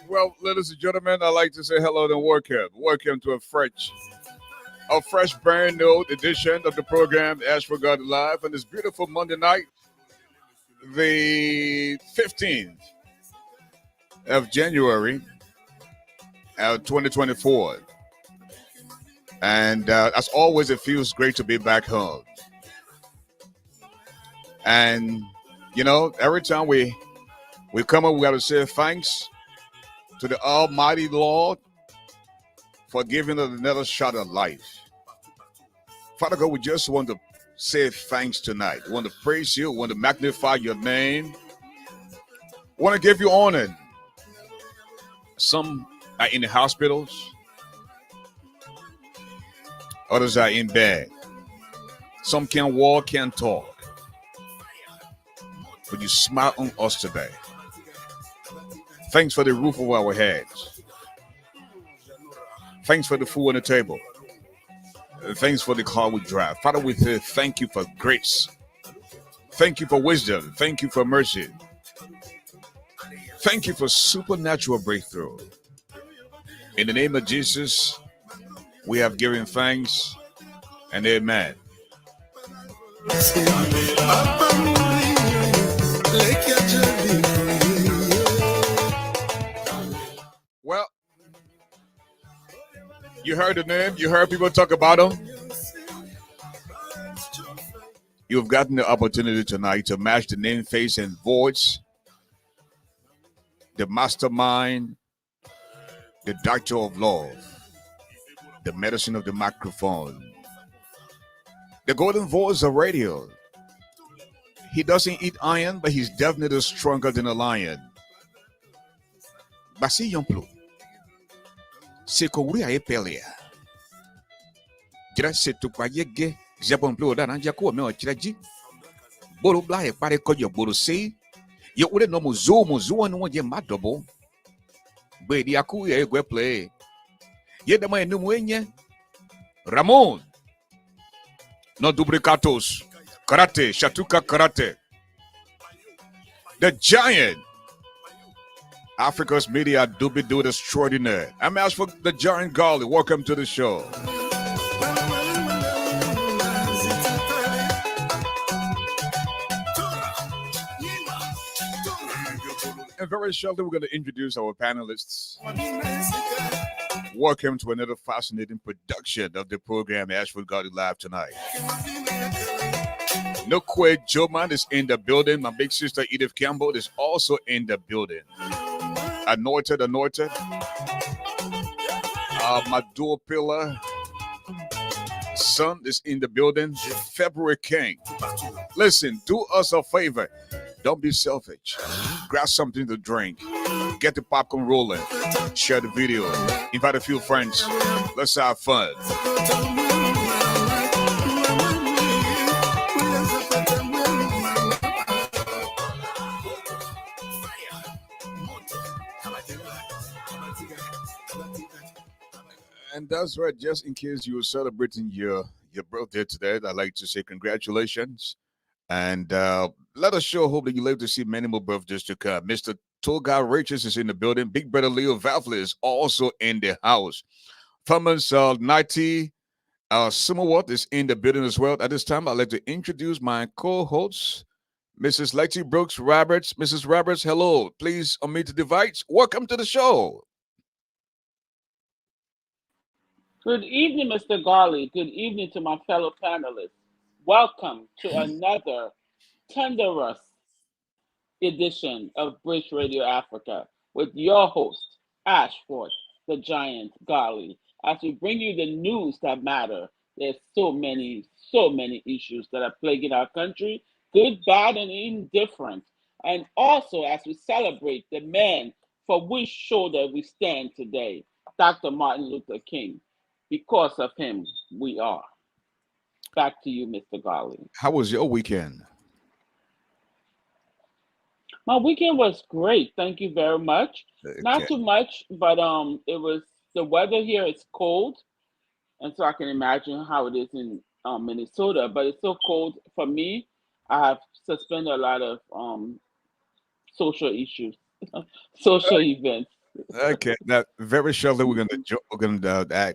Well, ladies and gentlemen, I'd like to say hello and welcome. Welcome to a fresh brand new edition of the program ASHFORD Live on this beautiful Monday night, the 15th of January 2024. And as always, it feels great to be back home. And, you know, every time we come up, we got to say thanks to the Almighty Lord for giving us another shot at life. Father God, we just want to say thanks tonight. We want to praise you. We want to magnify your name. We want to give you honor. Some are in the hospitals. Others are in bed. Some can't walk, can't talk. But you smile on us today. Thanks for the roof over our heads. Thanks for the food on the table. Thanks for the car we drive. Father, we say thank you for grace. Thank you for wisdom. Thank you for mercy. Thank you for supernatural breakthrough. In the name of Jesus, we have given thanks and amen. Well, you heard the name, you heard people talk about him. You've gotten the opportunity tonight to match the name, face, and voice, the mastermind, the doctor of love, the medicine of the microphone, the golden voice of radio. He doesn't eat iron, but he's definitely stronger than a lion. Basi yomplo. Se kowuri aye pelia. Jira se tukwa yege. Japon plo da nanja ko me o chiraji. Boro bla e pare ko yo boro se. Yo ure no muzo no je madobo. Be di aku ye gwe play. Ye da mai numu enye. Ramon. No duplicatos. Karate, Shatuka Karate. The giant. Africa's media doobie do extraordinaire. I'm asked for the giant GARLEY. Welcome to the show. And very shortly, we're going to introduce our panelists. Welcome to another fascinating production of the program ASHFORD Live tonight. Nokwe Joman is in the building. My big sister Edith Campbell is also in the building. Anointed. My dual pillar son is in the building. February King. Listen, do us a favor. Don't be selfish. Grab something to drink. Get the popcorn rolling. Share the video. Invite a few friends. Let's have fun. And that's right. Just in case you were celebrating your birthday today, I'd like to say congratulations. And let us sure hope that you live to see many more birthdays to come. Mr. Toga Richards is in the building. Big brother Leo Valvely is also in the house. Thomas 90 Summerworth is in the building as well. At this time, I'd like to introduce my co-hosts, Mrs. Letty Brooks Roberts. Mrs. Roberts, hello. Please unmute the device. Welcome to the show. Good evening, Mr. Garley. Good evening to my fellow panelists. Welcome to another Thunderous edition of Bridge Radio Africa with your host, Ashford, the Giant Garley, as we bring you the news that matter. There's so many issues that are plaguing our country, good, bad, and indifferent. And also as we celebrate the man for which shoulder we stand today, Dr. Martin Luther King. Because of him, we are. Back to you, Mr. Garley. How was your weekend? My weekend was great. Thank you very much. Not Okay. too much, but it was the weather here is cold, and so I can imagine how it is in Minnesota. But it's so cold for me. I have suspended a lot of social issues, social events. Okay. Now, very shortly, we're gonna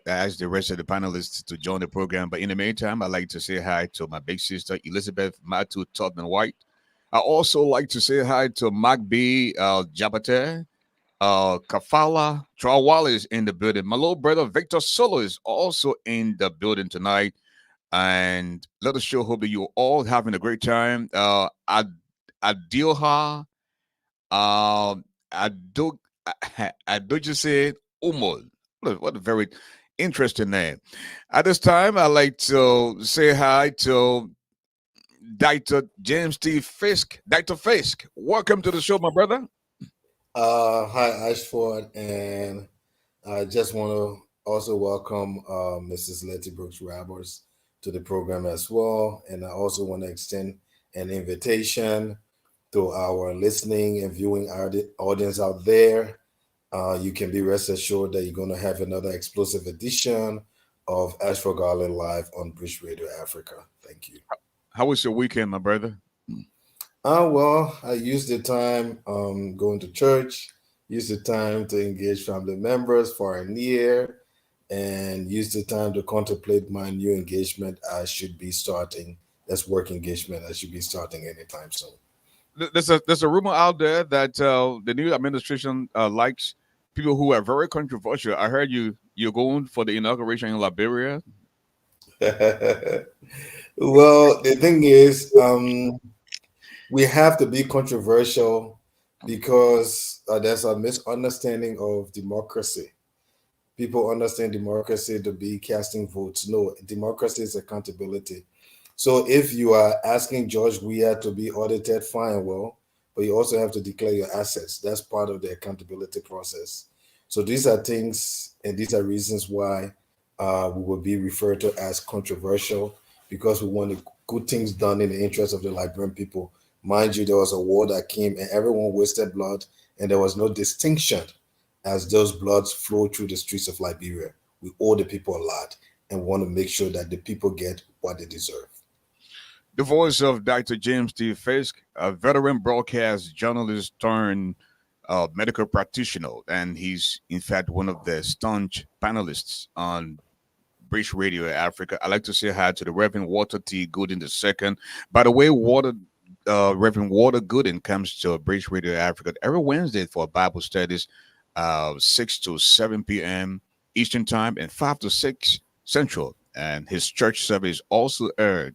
ask the rest of the panelists to join the program. But in the meantime, I'd like to say hi to my big sister Elizabeth Matu Tubman White. I also like to say hi to Mark B. Jabate. Kafala Trawala is in the building. My little brother Victor Solo is also in the building tonight. And let us show hope that you're all having a great time. Adilha, Adu, Adujase Umol. What a very interesting name. At this time, I'd like to say hi to Dr. James T. Fisk. Dr. Fisk, welcome to the show, my brother. Hi, Ashford, and I just want to also welcome Mrs. Letty Brooks Roberts to the program as well. And I also want to extend an invitation to our listening and viewing audience out there. You can be rest assured that you're going to have another explosive edition of Ashford Garland Live on Bridge Radio Africa. Thank you. How was your weekend, my brother? Well, I used the time going to church, used the time to engage family members far and near, and used the time to contemplate my new engagement I should be starting. That's work engagement I should be starting anytime soon. There's a rumor out there that the new administration likes people who are very controversial. I heard you're going for the inauguration in Liberia. Well, the thing is, we have to be controversial because there's a misunderstanding of democracy. People understand democracy to be casting votes. No, democracy is accountability. So if you are asking George Weah to be audited, fine, well, but you also have to declare your assets. That's part of the accountability process. So these are things and these are reasons why we will be referred to as controversial because we want the good things done in the interest of the Liberian people. Mind you, there was a war that came and everyone wasted blood and there was no distinction as those bloods flow through the streets of Liberia. We owe the people a lot and want to make sure that the people get what they deserve. The voice of Dr. James T. Fisk, a veteran broadcast journalist turned medical practitioner, and he's in fact one of the staunch panelists on British Radio Africa. I like to say hi to the Reverend Walter T. Gooden II. By the way, Reverend Walter Gooden comes to British Radio Africa every Wednesday for Bible studies, 6 to 7 p.m. Eastern Time and 5 to 6 Central. And his church service also aired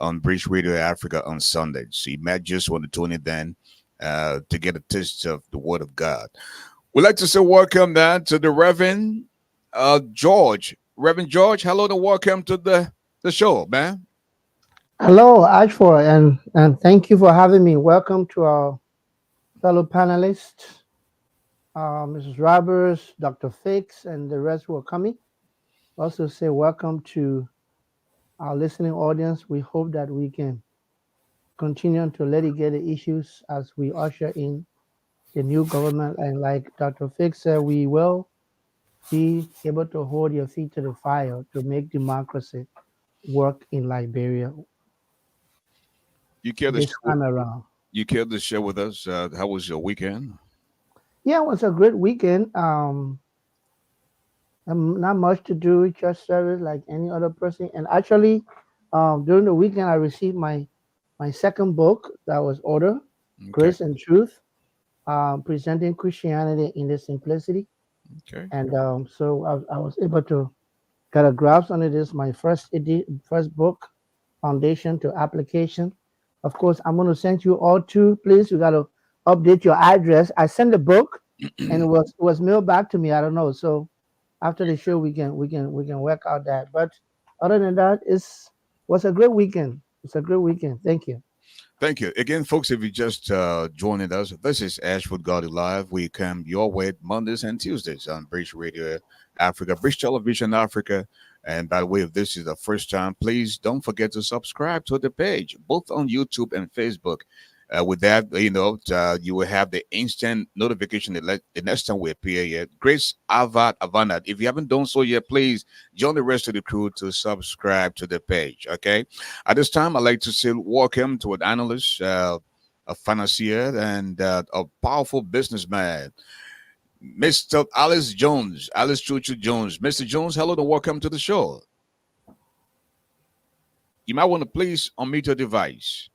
on British Radio Africa on Sunday. So you might just want to tune in then to get a taste of the Word of God. We'd like to say welcome then to the Reverend George. Reverend George, hello and welcome to the show, man. Hello, Ashford, and thank you for having me. Welcome to our fellow panelists, Mrs. Roberts, Dr. Fix, and the rest who are coming. Also say welcome to our listening audience. We hope that we can continue to litigate the issues as we usher in the new government. And like Dr. Fix said, we will be able to hold your feet to the fire to make democracy work in Liberia You care to this share with, time around. you care to share with us how was your weekend? Yeah, it was a great weekend. Not much to do, church service like any other person. And actually, during the weekend, I received my second book that was ordered, Okay. Grace and Truth, presenting Christianity in the simplicity. Okay. And so I was able to get a grasp on it. This is my first book, Foundation to Application. Of course, I'm going to send you all two. Please, you got to update your address. I sent the book, and it was mailed back to me. I don't know. So after the show, we can work out that. But other than that, was a great weekend. It's a great weekend. Thank you. Thank you. Again, folks, if you just joining us, this is Ashford Garley Live. We come your way Mondays and Tuesdays on British Radio Africa, British Television Africa. And by the way, if this is the first time, please don't forget to subscribe to the page, both on YouTube and Facebook. With that, you will have the instant notification the next time we appear here. Grace Avad Avanad. If you haven't done so yet, please join the rest of the crew to subscribe to the page. Okay. At this time, I'd like to say welcome to an analyst, a financier, and a powerful businessman, Mr. Alice Jones, Alice Chuchu Jones. Mr. Jones, hello and welcome to the show. You might want to please unmute your device.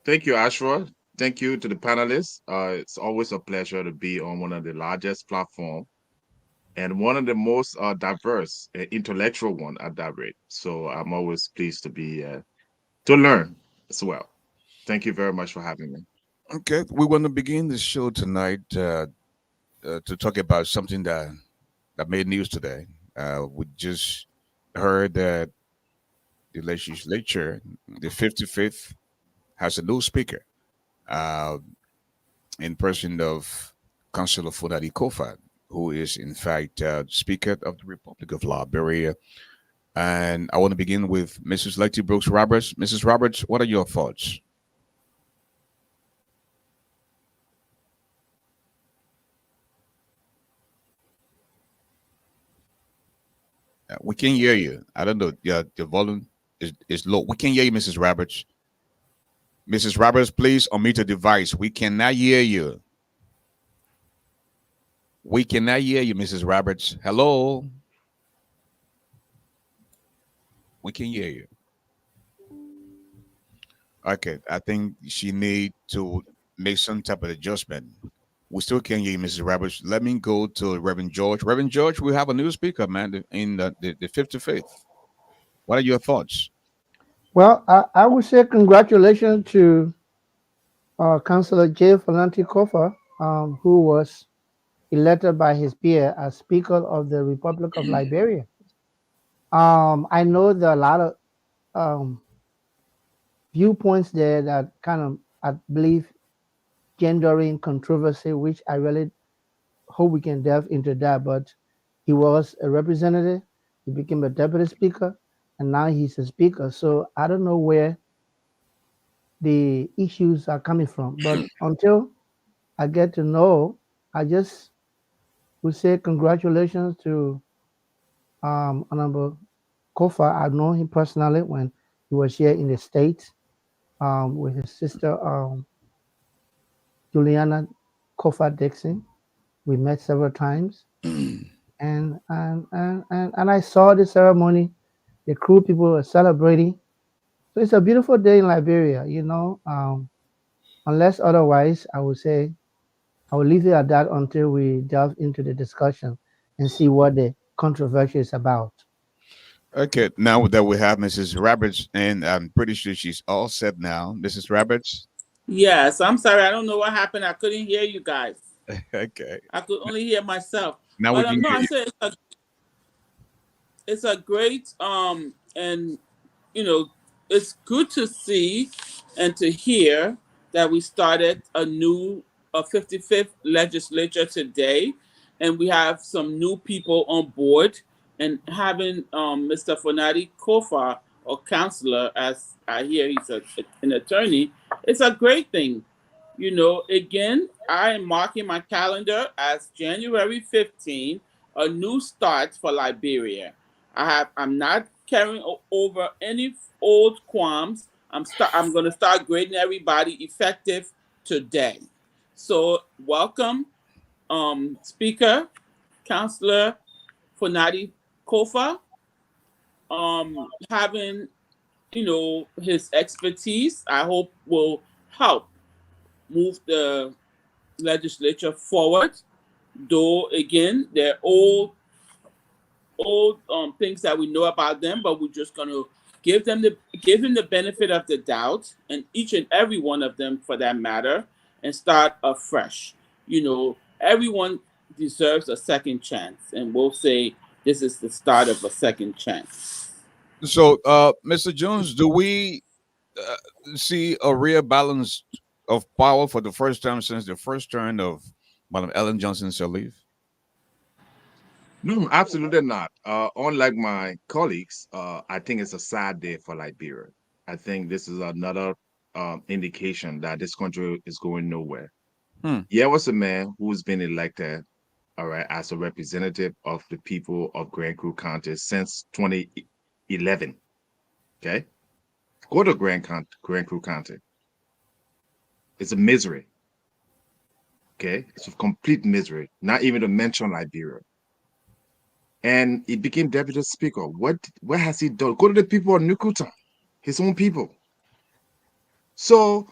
Thank you, Ashford. Thank you to the panelists. It's always a pleasure to be on one of the largest platforms and one of the most diverse, intellectual one at that rate. So I'm always pleased to be to learn as well. Thank you very much for having me. Okay, we want to begin the show tonight to talk about something that made news today. We just heard that the legislature, the 55th, has a new speaker uh, in person of Councillor Funadi Kofa, who is in fact Speaker of the Republic of Liberia. And I want to begin with Mrs. Letty Brooks Roberts. Mrs. Roberts, what are your thoughts? We can hear you. I don't know. Yeah, the volume is low. We can hear you, Mrs. Roberts. Mrs. Roberts, please unmute the device. We cannot hear you. We cannot hear you, Mrs. Roberts. Hello. We can hear you. Okay, I think she need to make some type of adjustment. We still can't hear you, Mrs. Roberts. Let me go to Reverend George. Reverend George, we have a new speaker, man, in the 55th. What are your thoughts? Well, I would say congratulations to Councillor J. Falanti Kofa, who was elected by his peer as Speaker of the Republic of Liberia. I know there are a lot of um, viewpoints there that kind of, I believe, gendering controversy, which I really hope we can delve into that. But he was a representative, he became a deputy speaker, and now he's a speaker. So I don't know where the issues are coming from. But until I get to know, I just would say congratulations to Honorable Kofa. I've known him personally when he was here in the States with his sister Juliana Kofa Dixon. We met several times, and I saw the ceremony. The crew people were celebrating. So it's a beautiful day in Liberia, you know. Unless otherwise, I would say I will leave it at that until we delve into the discussion and see what the controversy is about. Okay, now that we have Mrs. Roberts, and I'm pretty sure she's all set now. Mrs. Roberts? Yes, I'm sorry. I don't know what happened. I couldn't hear you guys. Okay. I could only hear myself. Now we But can no, hear I you. said it's a great and you know, it's good to see and to hear that we started a new 55th legislature today, and we have some new people on board. And having Mr. Fonadi Kofa, or counselor, as I hear he's an attorney, it's a great thing. You know, again, I am marking my calendar as January 15th a new start for Liberia. I'm not carrying over any old qualms. I'm going to start grading everybody effective today. So welcome, Speaker, Counselor Fonadi Kofa, having his expertise, I hope will help move the legislature forward. Though again, they're old things that we know about them, but we're just gonna give him the benefit of the doubt, and each and every one of them for that matter, and start afresh. Everyone deserves a second chance, and we'll say this is the start of a second chance. So, Mr. Jones, do we see a real balance of power for the first time since the first turn of Madam Ellen Johnson Sirleaf? No, absolutely not. Unlike my colleagues, I think it's a sad day for Liberia. I think this is another indication that this country is going nowhere. Hmm. Here was a man who's been elected, all right, as a representative of the people of Grand Crew County since 2011. Okay, go to Grand Crew County. It's a misery. Okay, it's a complete misery. Not even to mention Liberia. And he became deputy speaker. What has he done? Go to the people of Nukuta, his own people. So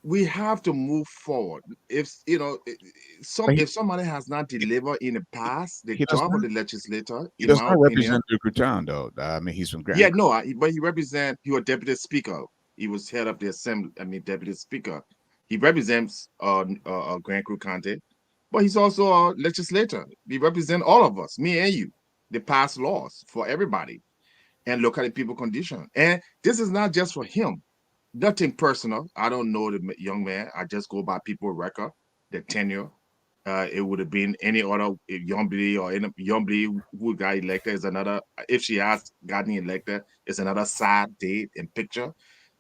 we have to move forward. If But if somebody has not delivered in the past, the he does job of not. the legislator, He in does my not opinion, represent Duke Town, though. I mean, he's from yeah, Grand. no, but he was deputy speaker. He was head of the assembly. I mean, deputy speaker. He represents Grand Crew County, but he's also a legislator. He represents all of us, me and you. They pass laws for everybody and look at the people condition. And this is not just for him. Nothing personal. I don't know the young man. I just go by people record, the tenure. It would have been any other Yombly or any Yombly who got elected is another. If she has gotten elected, it's another sad date and picture.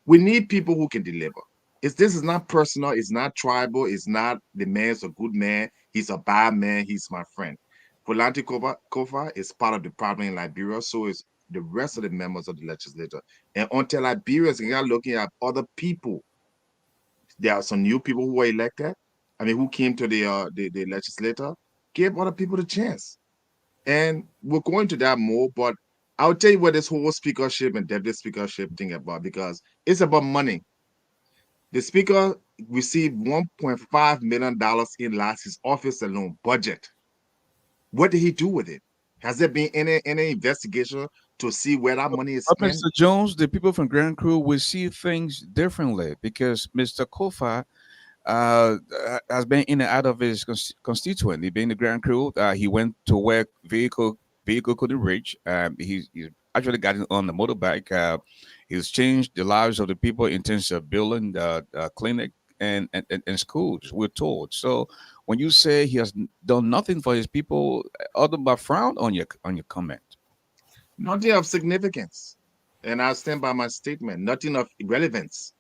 We need people who can deliver. This is not personal. It's not tribal. It's not the man's a good man. He's a bad man. He's my friend. Polanti Kofa is part of the problem in Liberia. So is the rest of the members of the legislature. And until Liberians are looking at other people, there are some new people who were elected. I mean, who came to the legislature, gave other people the chance. And we're going to that more, but I'll tell you what this whole speakership and deputy speakership thing about, because it's about money. The speaker received $1.5 million in last his office alone budget. What did he do with it? Has there been any investigation to see where that money is But spent? Mr. Jones, the people from Grand Crew will see things differently because Mr. Kofa has been in and out of his constituent. He been in the Grand Crew. He went to where vehicle couldn't reach. He's actually gotten on the motorbike. He's changed the lives of the people in terms of building the clinic and schools. We're told. So when you say he has done nothing for his people, other but frown on your comment. Nothing of significance. And I stand by my statement. Nothing of relevance.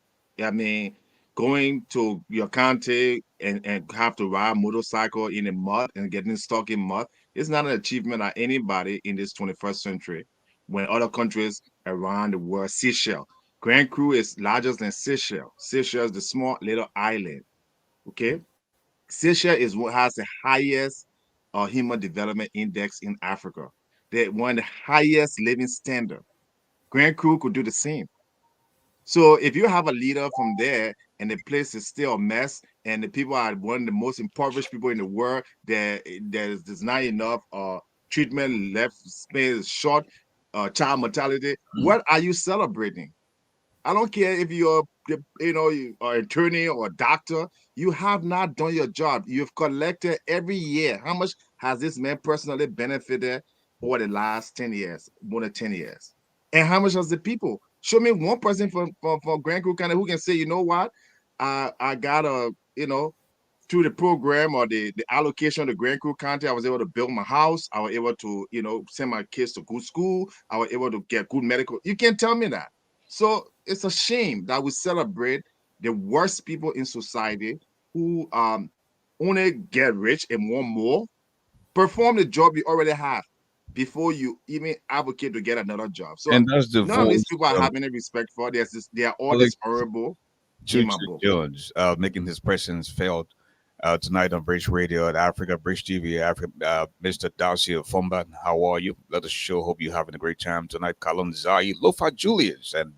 I mean, going to your county and have to ride a motorcycle in the mud and getting stuck in mud is not an achievement of anybody in this 21st century when other countries around the world, Seychelles. Grand Crew is larger than Seychelles. Seychelles is the small little island. Okay. Seychelles is what has the highest human development index in Africa. They one of the highest living standard. Grand Crew could do the same. So if you have a leader from there and the place is still a mess and the people are one of the most impoverished people in the world, there's not enough treatment left, space is short, child mortality, what are you celebrating? I don't care if you're, you are an attorney or a doctor. You have not done your job. You've collected every year. How much has this man personally benefited over the last 10 years, more than 10 years? And how much has the people? Show me one person for Grand Crew County who can say, you know what? I got a, through the program or the allocation of the Grand Crew County, I was able to build my house. I was able to, send my kids to good school. I was able to get good medical. You can't tell me that. So it's a shame that we celebrate the worst people in society who only get rich and want more, perform the job you already have before you even advocate to get another job. So And that's the none of these voice people I of have any respect for. They are all Alex dishonorable in my Chuchu book. Jones, making his presence felt tonight on Bridge Radio at Africa Bridge TV. Africa, Mr. Darcy Fumba, how are you? Let us show. Hope you're having a great time tonight. Colin Zai, Lofa Julius, and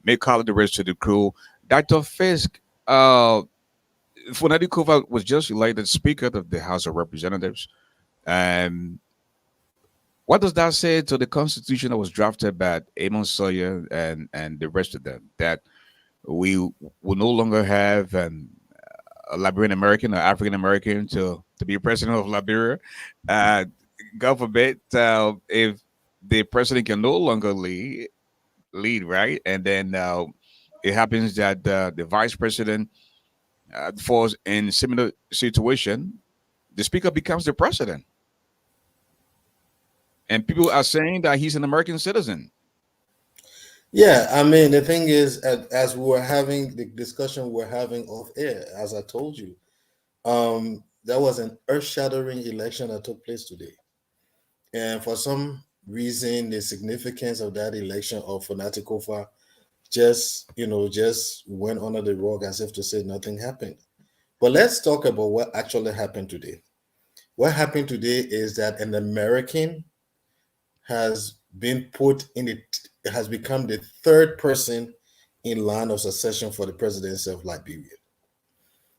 may call the rest of the crew. Dr. Fisk, Funadi Kova was just elected Speaker of the House of Representatives. And what does that say to the Constitution that was drafted by Amon Sawyer and the rest of them? That we will no longer have a Liberian American or African American to be president of Liberia. Uh, God forbid if the president can no longer lead, right? And then it happens that the vice president falls in similar situation. The speaker becomes the president, and people are saying that he's an American citizen. Yeah, I mean, the thing is, as we were having the discussion we're having off air, as I told you, that was an earth-shattering election that took place today. And for some reason, the significance of that election of Fanatikofa just went under the rug as if to say nothing happened. But let's talk about what actually happened today. What happened today is that an American has been put in it, has become the third person in line of succession for the presidency of Liberia.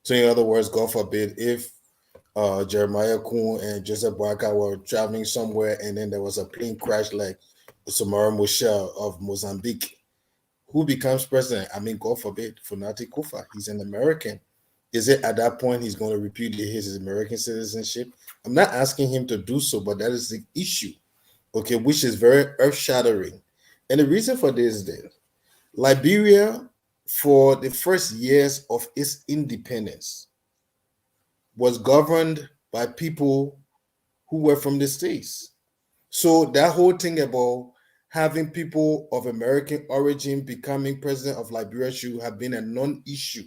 So, in other words, God forbid, if Jeremiah Kuhn and Joseph Boakai were traveling somewhere and then there was a plane crash like Samara Machel of Mozambique, who becomes president? I mean, God forbid, Funati Kufa. He's an American. Is it at that point he's going to repudiate his American citizenship? I'm not asking him to do so, but that is the issue, okay, which is very earth-shattering. And the reason for this is that Liberia, for the first years of its independence, was governed by people who were from the States. So that whole thing about having people of American origin becoming president of Liberia should have been a non-issue.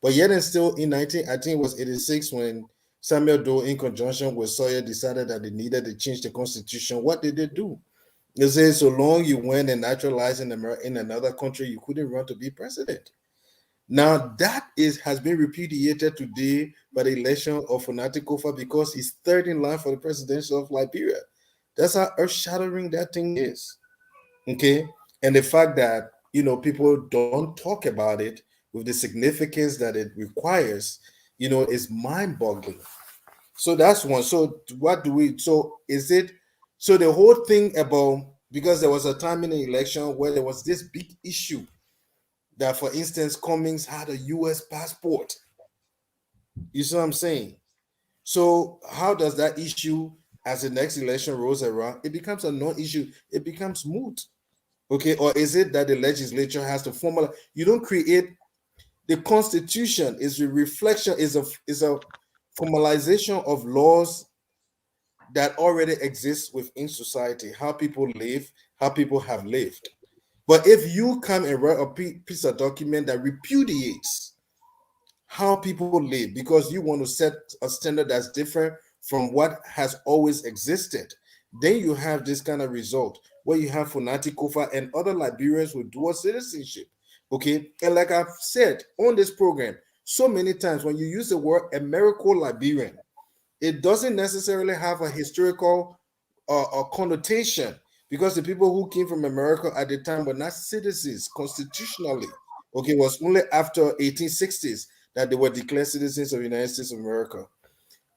But yet and still in I think it was 86 when Samuel Doe in conjunction with Sawyer decided that they needed to change the constitution. What did they do? They say so long you went and naturalized in another country, you couldn't run to be president. Now that has been repudiated today by the election of Funati Kofa because he's third in line for the presidency of Liberia. That's how earth-shattering that thing is. Okay. And the fact that people don't talk about it with the significance that it requires, is mind-boggling. So that's one. So what do we is it so the whole thing about, because there was a time in the election where there was this big issue that, for instance, Cummings had a US passport. You see what I'm saying? So how does that issue, as the next election rolls around, it becomes a non-issue, it becomes moot. Okay, or is it that the legislature has to formalize? You don't create the Constitution is a reflection, is a formalization of laws that already exist within society, how people live, how people have lived. But if you come and write a piece of document that repudiates how people live because you want to set a standard that's different from what has always existed, then you have this kind of result where you have Funati Kofa and other Liberians with dual citizenship. Okay, and like I've said on this program so many times, when you use the word American Liberian, it doesn't necessarily have a historical connotation, because the people who came from America at the time were not citizens constitutionally. Okay, it was only after 1860s that they were declared citizens of the United States of America.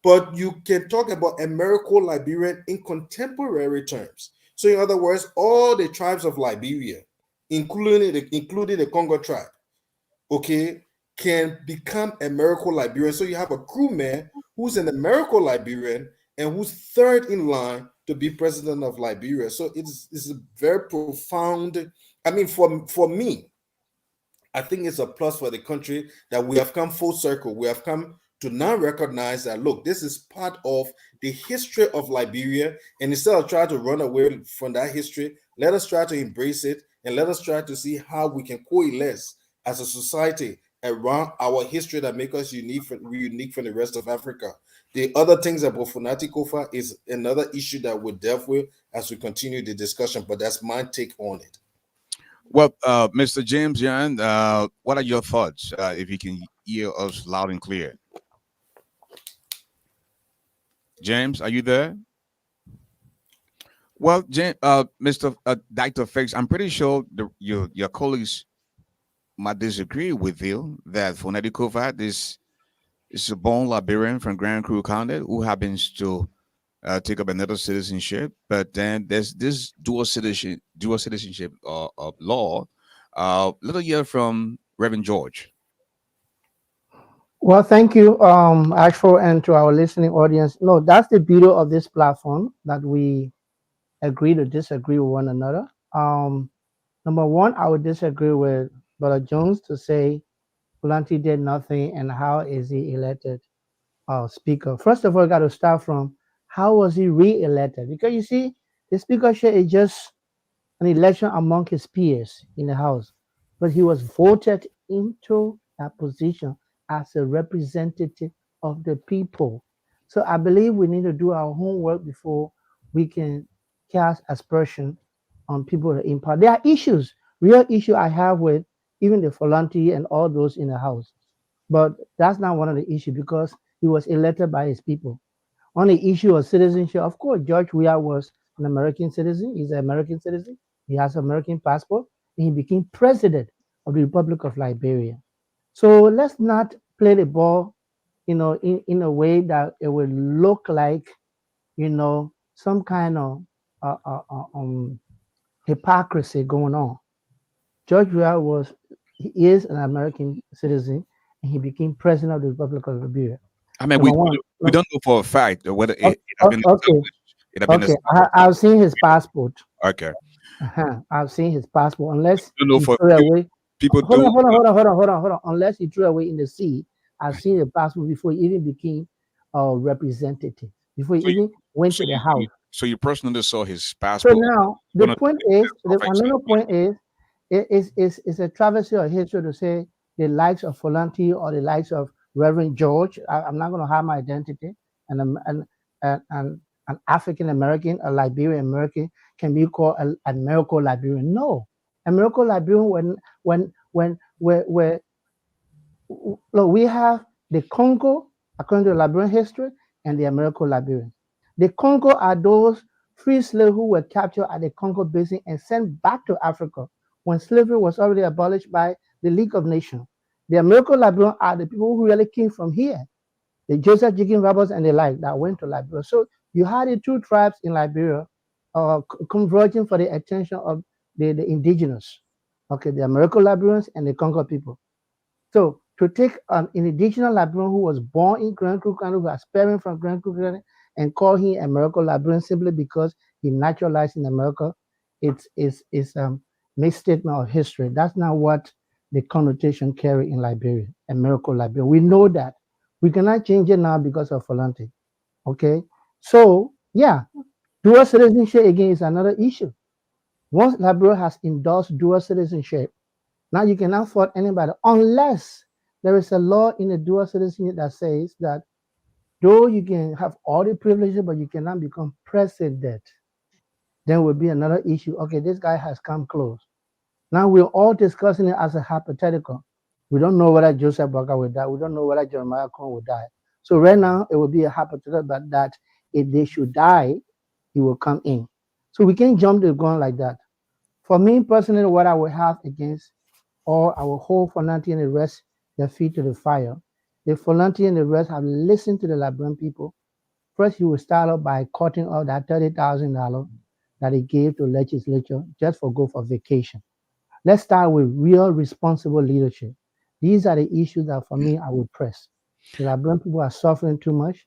But you can talk about American Liberian in contemporary terms. So in other words, all the tribes of Liberia, including the Congo tribe, okay, can become American Liberian. So you have a crewman who's an American Liberian and who's third in line to be president of Liberia. So it's a very profound. I mean, for me, I think it's a plus for the country that we have come full circle. We have come to now recognize that, look, this is part of the history of Liberia. And instead of trying to run away from that history, let us try to embrace it and let us try to see how we can coalesce as a society around our history that make us unique from the rest of Africa. The other things about Funati Kofa is another issue that we'll delve with as we continue the discussion, but that's my take on it. Well, Mr. James Young, what are your thoughts? If you can hear us loud and clear. James, are you there? Well, Mr. Dr. Fix, I'm pretty sure your colleagues might disagree with you that Funati Kofa is a born Liberian from Grand Crew County who happens to take up another citizenship, but then there's this dual citizenship of law. Little year from Reverend George. Well, thank you, Ashford, and to our listening audience. No, that's the beauty of this platform, that we agree to disagree with one another. Number one, I would disagree with Brother Jones to say Blanty did nothing and how is he elected speaker. First of all, got to start from how was he re-elected? Because you see, the speakership is just an election among his peers in the House, but he was voted into that position as a representative of the people. So I believe we need to do our homework before we can cast aspersion on people in power. There are issues, real issue I have with even the volunteer and all those in the House, but that's not one of the issues because he was elected by his people. On the issue of citizenship, of course, George Weah was an American citizen. He's an American citizen. He has an American passport, and he became president of the Republic of Liberia. So let's not play the ball, in a way that it will look like, some kind of uh, uh, uh, um, hypocrisy going on. George Weah he is an American citizen, and he became president of the Republic of Liberia. I mean, Number one. we don't know for a fact whether it has been Okay. established. It has been Okay, established. I've seen his passport. Okay. I've seen his passport. Unless You know, he for threw it away. people Hold do. on, hold on, hold on, hold on, hold on, hold on. Unless he threw it away in the sea, I've seen the passport before he even became a representative. Before he So you, even went so to the you house. so you personally saw his So passport. now the One of point is, the another point is, it's a travesty of history to say the likes of Volanti or the likes of Reverend George. I'm not going to hide my identity, and and an African American, a Liberian American, can be called a miracle Liberian. No, a miracle Liberian where look, we have the Congo, according to Liberian history, and the American Liberian. The Congo are those free slaves who were captured at the Congo Basin and sent back to Africa when slavery was already abolished by the League of Nations. The American Liberian are the people who really came from here, the Joseph Jiggin Roberts and the like that went to Liberia. So you had the two tribes in Liberia converging for the attention of the indigenous, okay, the American Liberians and the Congo people. So to take an indigenous Liberian who was born in Grand Creek County, who was parent from Grand Creek County, and call him American Liberian simply because he naturalized in America, it's misstatement of history. That's not what the connotation carry in Liberia, American Liberian. We know that. We cannot change it now because of Volante. Okay? So yeah, dual citizenship again is another issue. Once Liberia has endorsed dual citizenship, now you cannot fault anybody unless there is a law in the dual citizenship that says that though you can have all the privileges, but you cannot become president, then will be another issue. Okay, this guy has come close. Now we're all discussing it as a hypothetical. We don't know whether Joseph Boca will die. We don't know whether Jeremiah Cohen will die. So right now it will be a hypothetical, but that if they should die, he will come in. So we can't jump the gun like that. For me personally, what I would have against, or I will hold Fonanti and the rest their feet to the fire. If Fonanti and the rest have listened to the Liberian people, first he will start off by cutting off that $30,000 that he gave to legislature just for go for vacation. Let's start with real responsible leadership. These are the issues that for me I would press. The Liberian people are suffering too much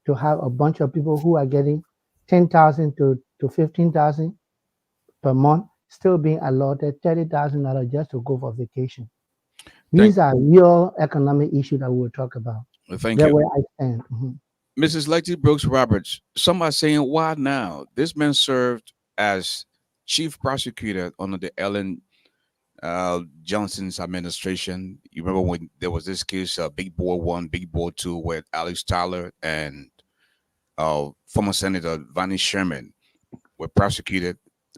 to have a bunch of people who are getting 10,000 to 15,000 per month still being allotted $30,000 just to go for vacation. These are real economic issues that we'll talk about. Thank That's you. where I stand. Mhm. Mrs. Letty Brooks Roberts, some are saying, why now? This man served as chief prosecutor under the Ellen Johnson's administration. You remember when there was this case, Big Boy 1, Big Boy 2, with Alex Tyler and Former Senator Vani Sherman were prosecuted.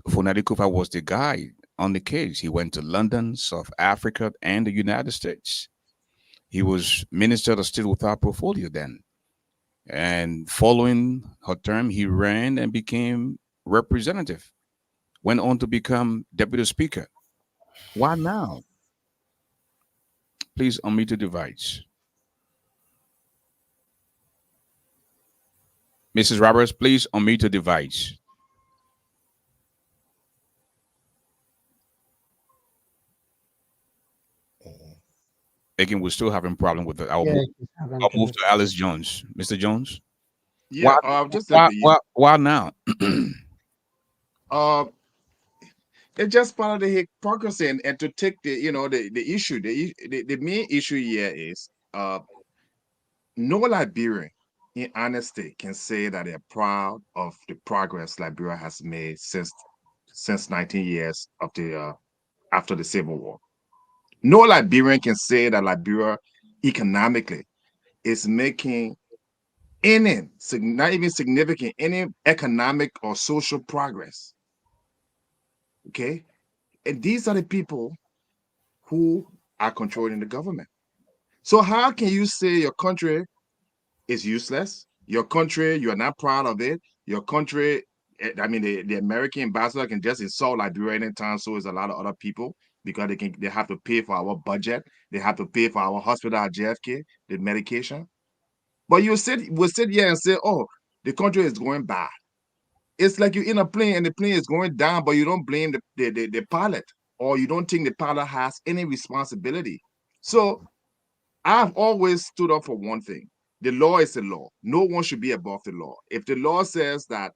Funadi Kufa was the guy on the case. He went to London, South Africa, and the United States. He was Minister of State without portfolio then. And following her term, he ran and became representative. Went on to become deputy speaker. Why now? Please unmute the device. Mrs. Roberts, please unmute the device. Again, we're still having problem with it. Yeah, he's having I'll move to technical. Alice Jones. Mr. Jones, Yeah, why, just like why now? uh, it's just part of the hypocrisy, and to take the the issue, the main issue here is no Liberian in honesty can say that they're proud of the progress Liberia has made since 19 years of the after the Civil War. No Liberian can say that Liberia economically is making any, not even significant, any economic or social progress. Okay? And these are the people who are controlling the government. So how can you say your country is useless? Your country, you're not proud of it. Your country, I mean, the American ambassador can just insult Liberia anytime, so is a lot of other people because they have to pay for our budget. They have to pay for our hospital at JFK, the medication. But we'll sit here and say, oh, the country is going bad. It's like you're in a plane and the plane is going down, but you don't blame the pilot, or you don't think the pilot has any responsibility. So I've always stood up for one thing. The law is the law. No one should be above the law. If the law says that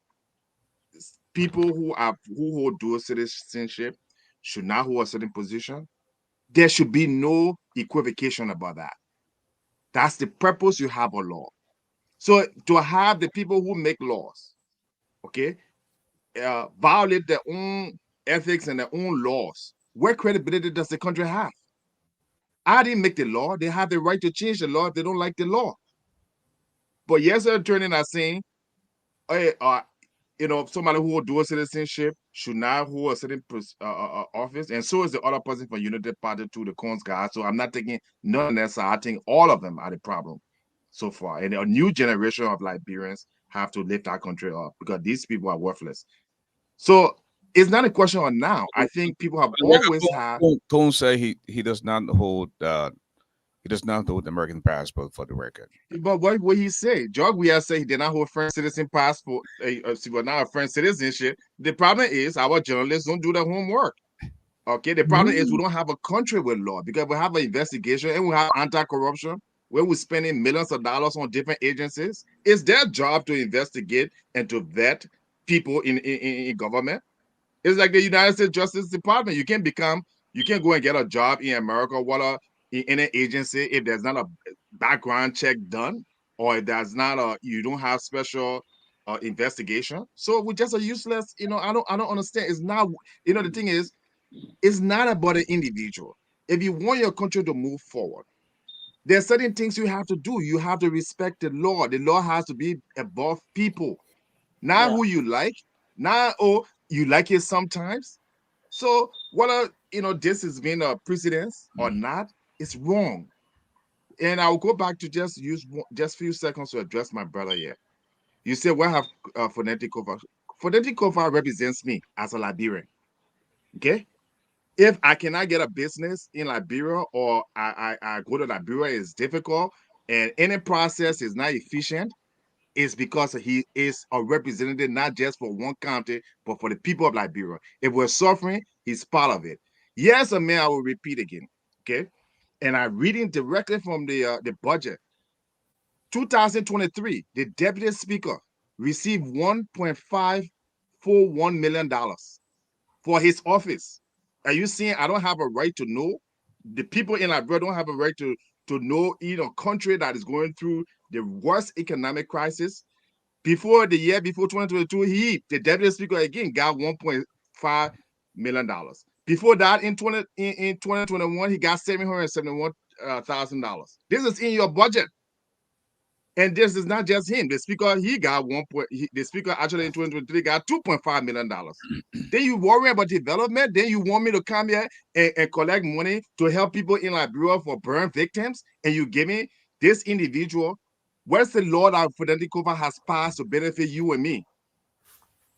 people who hold dual citizenship should not hold a certain position, there should be no equivocation about that. That's the purpose you have a law. So to have the people who make laws, okay, violate their own ethics and their own laws, what credibility does the country have? I didn't make the law. They have the right to change the law if they don't like the law. But yes, the attorney are saying, hey, somebody who will dual citizenship should not hold a certain office, and so is the other person from United Party to the Coons guy. So I'm not taking none of that side. I think all of them are the problem so far. And a new generation of Liberians have to lift our country up because these people are worthless. So it's not a question of now. I think people have always had. Coon say he does not hold the American passport for the record. But what he say? George Weah say he did not hold French citizen passport, well, not a French citizenship. The problem is our journalists don't do their homework. Okay, the problem is we don't have a country with law because we have an investigation and we have anti-corruption where we're spending millions of dollars on different agencies. It's their job to investigate and to vet people in government. It's like the United States Justice Department. You can't go and get a job in America, in any agency if there's not a background check done, or if there's not you don't have special investigation. So we're just a useless. I don't understand. It's not. The thing is, it's not about an individual. If you want your country to move forward, there are certain things you have to do. You have to respect the law. The law has to be above people, not who you like, not you like it sometimes. So whether this has been a precedence or not, it's wrong. And I'll go back to just use just few seconds to address my brother here. You say, "What have phonetic cover?" Phonetic cover represents me as a Liberian. Okay, if I cannot get a business in Liberia or I go to Liberia, it's difficult, and any process is not efficient, is because he is a representative not just for one county, but for the people of Liberia. If we're suffering, he's part of it. Yes, man, I will repeat again. Okay. And I'm reading directly from the budget. 2023, the deputy speaker received $1.541 million for his office. Are you saying I don't have a right to know? The people in Liberia don't have a right to know in a country that is going through the worst economic crisis. Before 2022, the deputy speaker again got $1.5 million. Before that, in 2021, he got $771,000. This is in your budget. And this is not just him. The speaker, he got the speaker actually in 2023 got $2.5 million. Then you worry about development. Then you want me to come here and collect money to help people in Liberia for burn victims. And you give me this individual. Where's the law that President Kofa has passed to benefit you and me?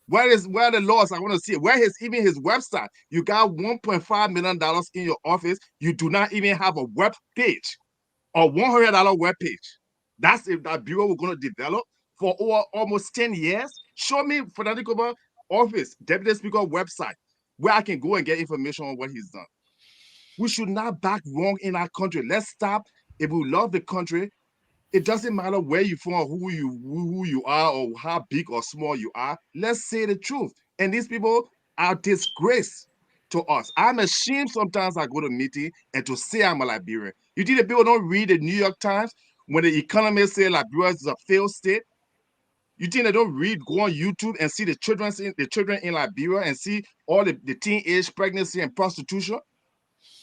Where are the laws? I want to see it. Where is even his website? You got $1.5 million in your office. You do not even have a web page or $100 web page. That's if that bureau we're going to develop for over almost 10 years. Show me President Kofa office, Deputy Speaker website, where I can go and get information on what he's done. We should not back wrong in our country. Let's stop. If we love the country, it doesn't matter where you're from, who you are, or how big or small you are. Let's say the truth. And these people are disgrace to us. I'm ashamed sometimes I go to a meeting and to say I'm a Liberian. You think the people don't read the New York Times when the economists say Liberia is a failed state? You think they don't go on YouTube and see the children in Liberia and see all the teenage pregnancy and prostitution?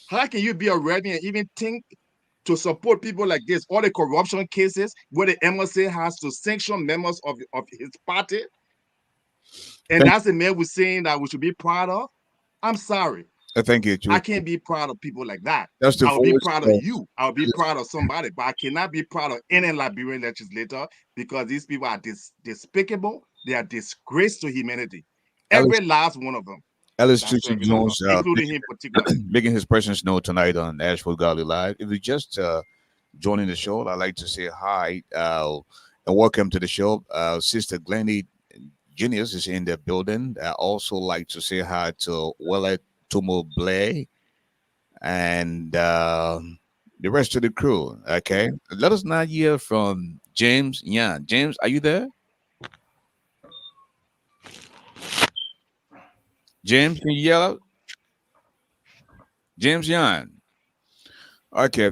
How can you be a Reverend and even think to support people like this? All the corruption cases where the embassy has to sanction members of his party, and that's the man we're saying that we should be proud of. I'm sorry. Thank you, Julie. I can't be proud of people like that. That's I'll be proud of you. I'll be proud of somebody, but I cannot be proud of any Liberian legislator because these people are despicable. They are disgrace to humanity. Every last one of them. Ellis Tristan Jones, including him particularly, making his presence known tonight on ASHFORD GARLEY Live. If you just joining the show, I'd like to say hi and welcome to the show. Sister Glennie Genius is in the building. I also like to say hi to Welle Tomo Blay and the rest of the crew. Okay, let us not hear from James Yan. James, are you there? James, can you yell out? James Yan. Okay,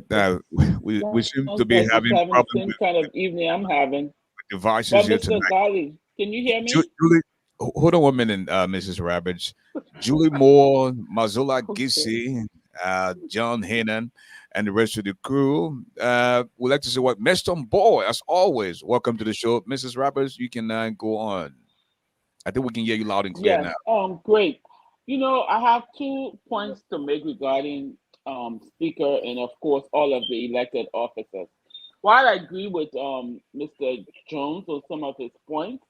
we seem to be having the same kind of evening I'm having. With devices but here Mr. tonight. Garley, can you hear me? Julie, hold on 1 minute, Mrs. Rabbits. Julie Moore, Mazula Gissi, John Hannon, and the rest of the crew. We'd like to say what Meston Boy, as always. Welcome to the show, Mrs. Rabbits. You can go on. I think we can hear you loud and clear now. Great. You know, I have 2 points to make regarding Speaker and, of course, all of the elected officers. While I agree with Mr. Jones on some of his points,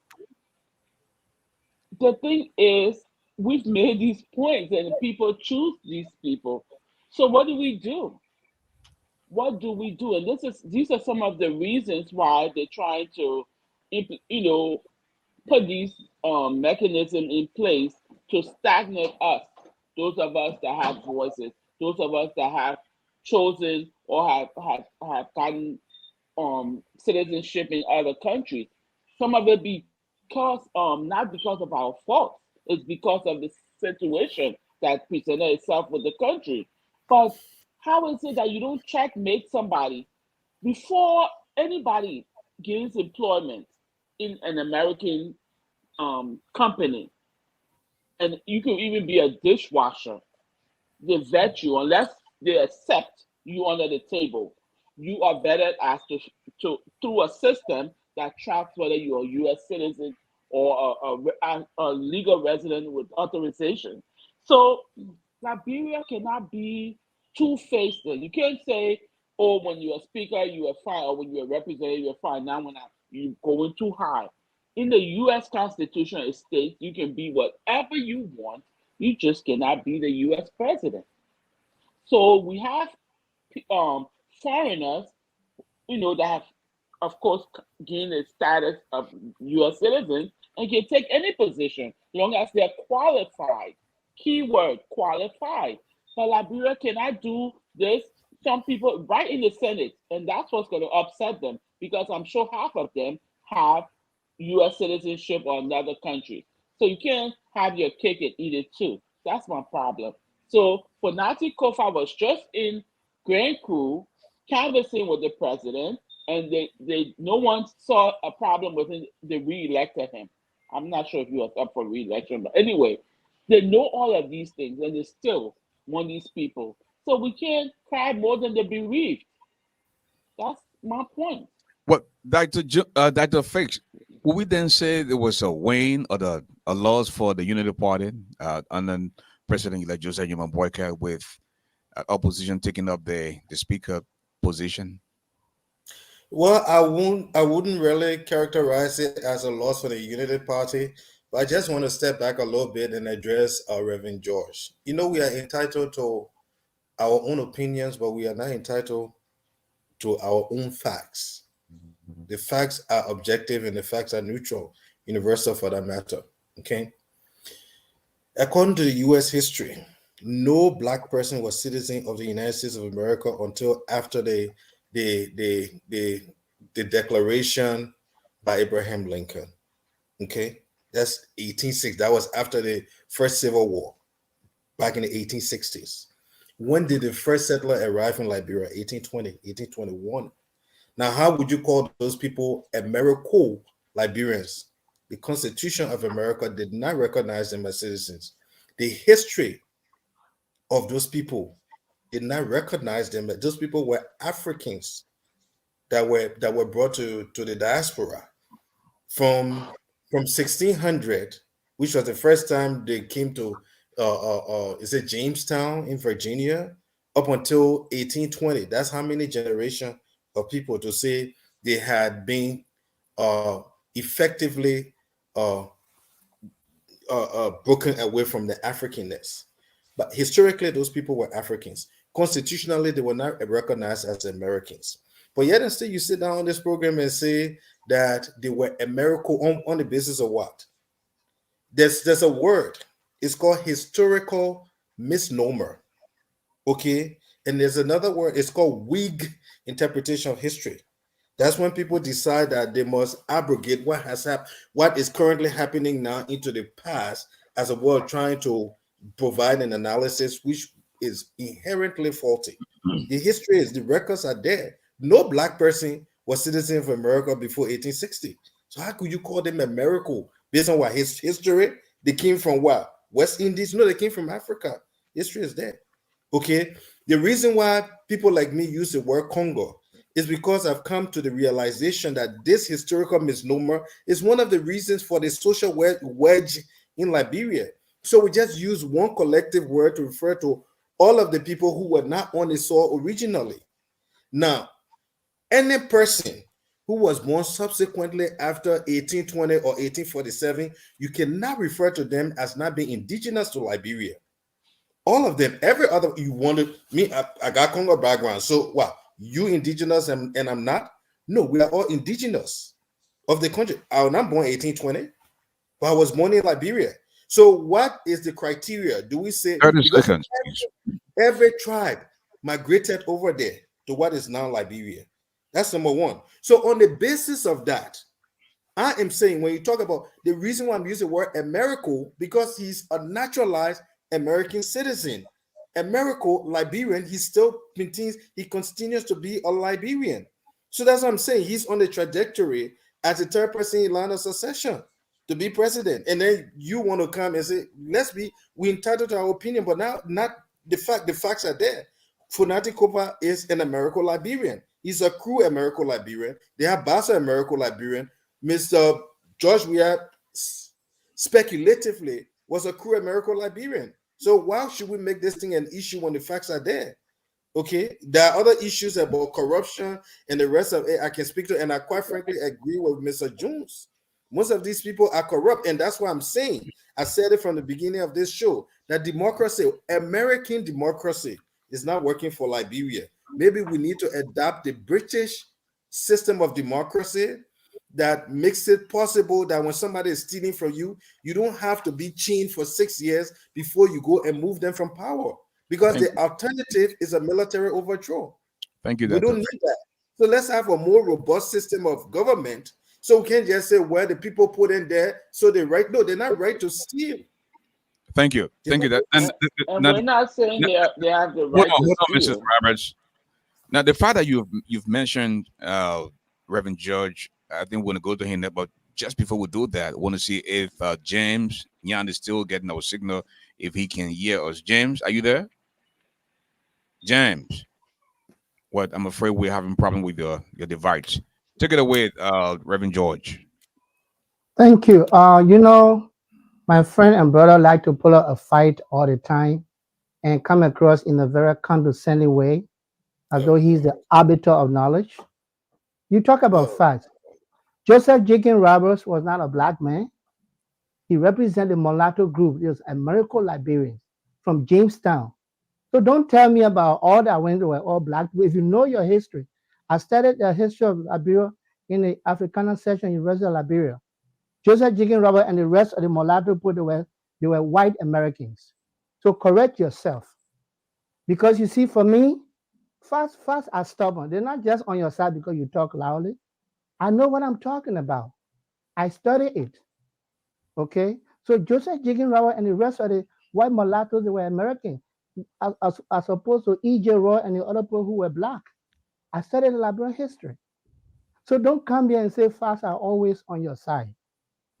the thing is, we've made these points and people choose these people. So what do we do? What do we do? And these are some of the reasons why they're trying to, put these mechanisms in place to stagnate us, those of us that have voices, those of us that have chosen or have gotten citizenship in other countries. Some of it because not because of our fault, it's because of the situation that presented itself with the country. But how is it that you don't checkmate somebody before anybody gains employment in an American company? And you can even be a dishwasher. They vet you unless they accept you under the table. You are vetted as to through a system that tracks whether you're a U.S. citizen or a legal resident with authorization. So Liberia cannot be two-faced. You can't say, "Oh, when you're a speaker, you are fine," or when you're a representative, you're fine. Now, when you're going too high. In the U.S. Constitution, it states you can be whatever you want. You just cannot be the U.S. president. So we have foreigners, that have, of course, gained the status of U.S. citizens and can take any position as long as they're qualified. Keyword, qualified. But Liberia cannot do this. Some people right in the Senate, and that's what's going to upset them because I'm sure half of them have U.S. citizenship or another country. So you can't have your cake and eat it too. That's my problem. So Ponati Kofa was just in Grand Crew canvassing with the president, and they no one saw a problem with him. They re-elected him. I'm not sure if he was up for re-election, but anyway, they know all of these things, and they still want these people. So we can't cry more than the bereaved. That's my point. What Dr. Fix, would we then say there was a wane or the a loss for the Unity Party under President-elect Joseph Newman Boyka with opposition taking up the speaker position? Well, I wouldn't really characterize it as a loss for the Unity Party, but I just want to step back a little bit and address Reverend George. You know, we are entitled to our own opinions, but we are not entitled to our own facts. The facts are objective and the facts are neutral, universal for that matter. Okay. According to the US history, no black person was citizen of the United States of America until after the the the, the declaration by Abraham Lincoln. Okay. That's 1860. That was after the first Civil War, back in the 1860s. When did the first settler arrive in Liberia? 1820, 1821. Now, how would you call those people Americo Liberians? The Constitution of America did not recognize them as citizens. The history of those people did not recognize them. Those people were Africans that were brought to the diaspora from 1600, which was the first time they came to is it Jamestown in Virginia, up until 1820. That's how many generations of people to say they had been uh, effectively uh, broken away from the Africanness. But historically, those people were Africans. Constitutionally, they were not recognized as Americans. But yet, and still, you sit down on this program and say that they were American on the basis of what? There's a word. It's called historical misnomer. Okay, and there's another word. It's called Whig interpretation of history. That's when people decide that they must abrogate what has happened, what is currently happening now into the past, as a way of trying to provide an analysis which is inherently faulty. The history is the records are there. No black person was citizen of America before 1860. So how could you call them American based on what his history? They came from what? West Indies? No, they came from Africa. History is there. Okay. The reason why people like me use the word Congo is because I've come to the realization that this historical misnomer is one of the reasons for the social wedge in Liberia. So we just use one collective word to refer to all of the people who were not on the soil originally. Now, any person who was born subsequently after 1820 or 1847, you cannot refer to them as not being indigenous to Liberia. All of them, every other, you wanted me, I got Congo background. So what? You indigenous and I'm not? No, we are all indigenous of the country. I was not born 1820, but I was born in Liberia. So what is the criteria? Do we say 30 because seconds. every tribe migrated over there to what is now Liberia? That's number one. So on the basis of that, I am saying when you talk about the reason why I'm using the word American, because he's a naturalized American citizen. American Liberian, he continues to be a Liberian. So that's what I'm saying. He's on the trajectory as the third person in line of succession to be president. And then you want to come and say, we entitled to our opinion, but now not the facts are there. Funati Kopa is an American Liberian. He's a crew American Liberian. They have Bassa American Liberian. Mr. George Weah speculatively was a crew American Liberian. So why should we make this thing an issue when the facts are there? Okay, there are other issues about corruption and the rest of it I can speak to, and I quite frankly agree with Mr. Jones. Most of these people are corrupt, and that's what I'm saying. I said it from the beginning of this show that democracy, American democracy, is not working for Liberia. Maybe we need to adapt the British system of democracy that makes it possible that when somebody is stealing from you, you don't have to be chained for 6 years before you go and move them from power. Because the alternative is a military overthrow. Thank you, We don't need that. So let's have a more robust system of government. So we can't just say, well, the people put in there, so they right. No, they're not right to steal. Thank you. Thank you. And we're not saying they have the right hold on, to steal. Mrs. Roberts. Now, the fact that you've mentioned Reverend George, I think we're going to go to him, but just before we do that, I want to see if James Nyan is still getting our signal, if he can hear us. James, are you there? James. What? I'm afraid we're having a problem with your device. Take it away, Reverend George. Thank you. My friend and brother like to pull up a fight all the time and come across in a very condescending way, as though he's the arbiter of knowledge. You talk about facts. Joseph Jenkins Roberts was not a black man. He represented the mulatto group. It was American Liberians from Jamestown. So don't tell me about all that when they were all black. If you know your history, I studied the history of Liberia in the Africana section, University of Liberia. Joseph Jenkins Roberts and the rest of the mulatto people, they were white Americans. So correct yourself. Because you see, for me, facts are stubborn. They're not just on your side because you talk loudly. I know what I'm talking about. I studied it. Okay? So Joseph Jenkins Roberts and the rest of the white mulattoes, they were American, as opposed to E.J. Roy and the other people who were black. I studied Liberian history. So don't come here and say facts are always on your side.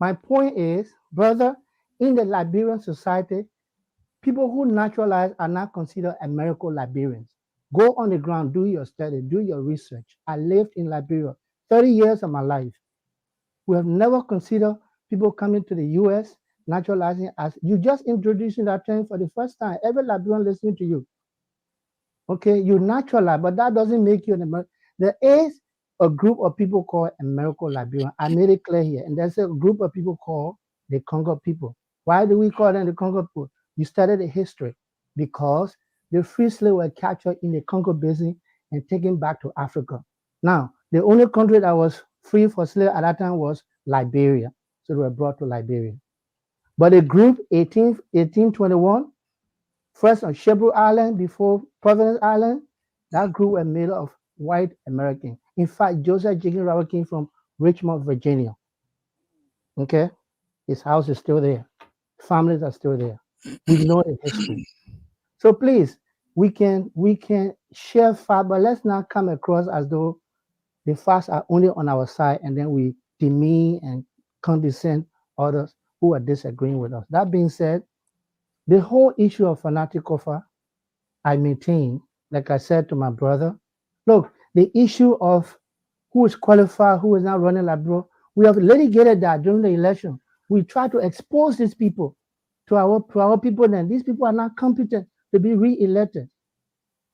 My point is, brother, in the Liberian society, people who naturalize are not considered American Liberians. Go on the ground, do your study, do your research. I lived in Liberia 30 years of my life. We have never considered people coming to the US naturalizing as you just introducing that term for the first time. Every Liberian listening to you. Okay, you naturalize, but that doesn't make you an American. There is a group of people called American Liberian. I made it clear here. And there's a group of people called the Congo people. Why do we call them the Congo people? You studied the history because the free slaves were captured in the Congo Basin and taken back to Africa. Now, the only country that was free for slaves at that time was Liberia. So they were brought to Liberia. But the group 1821, first on Shepherd Island before Providence Island, that group were made of white Americans. In fact, Joseph Jenkins Roberts came from Richmond, Virginia. Okay? His house is still there. Families are still there. We know the history. So please, we can share facts, but let's not come across as though the facts are only on our side and then we demean and condescend others who are disagreeing with us. That being said, the whole issue of fanatical, I maintain, like I said to my brother, look, the issue of who is qualified, who is not running Liberia, we have litigated that during the election. We try to expose these people to our people, then these people are not competent to be re-elected.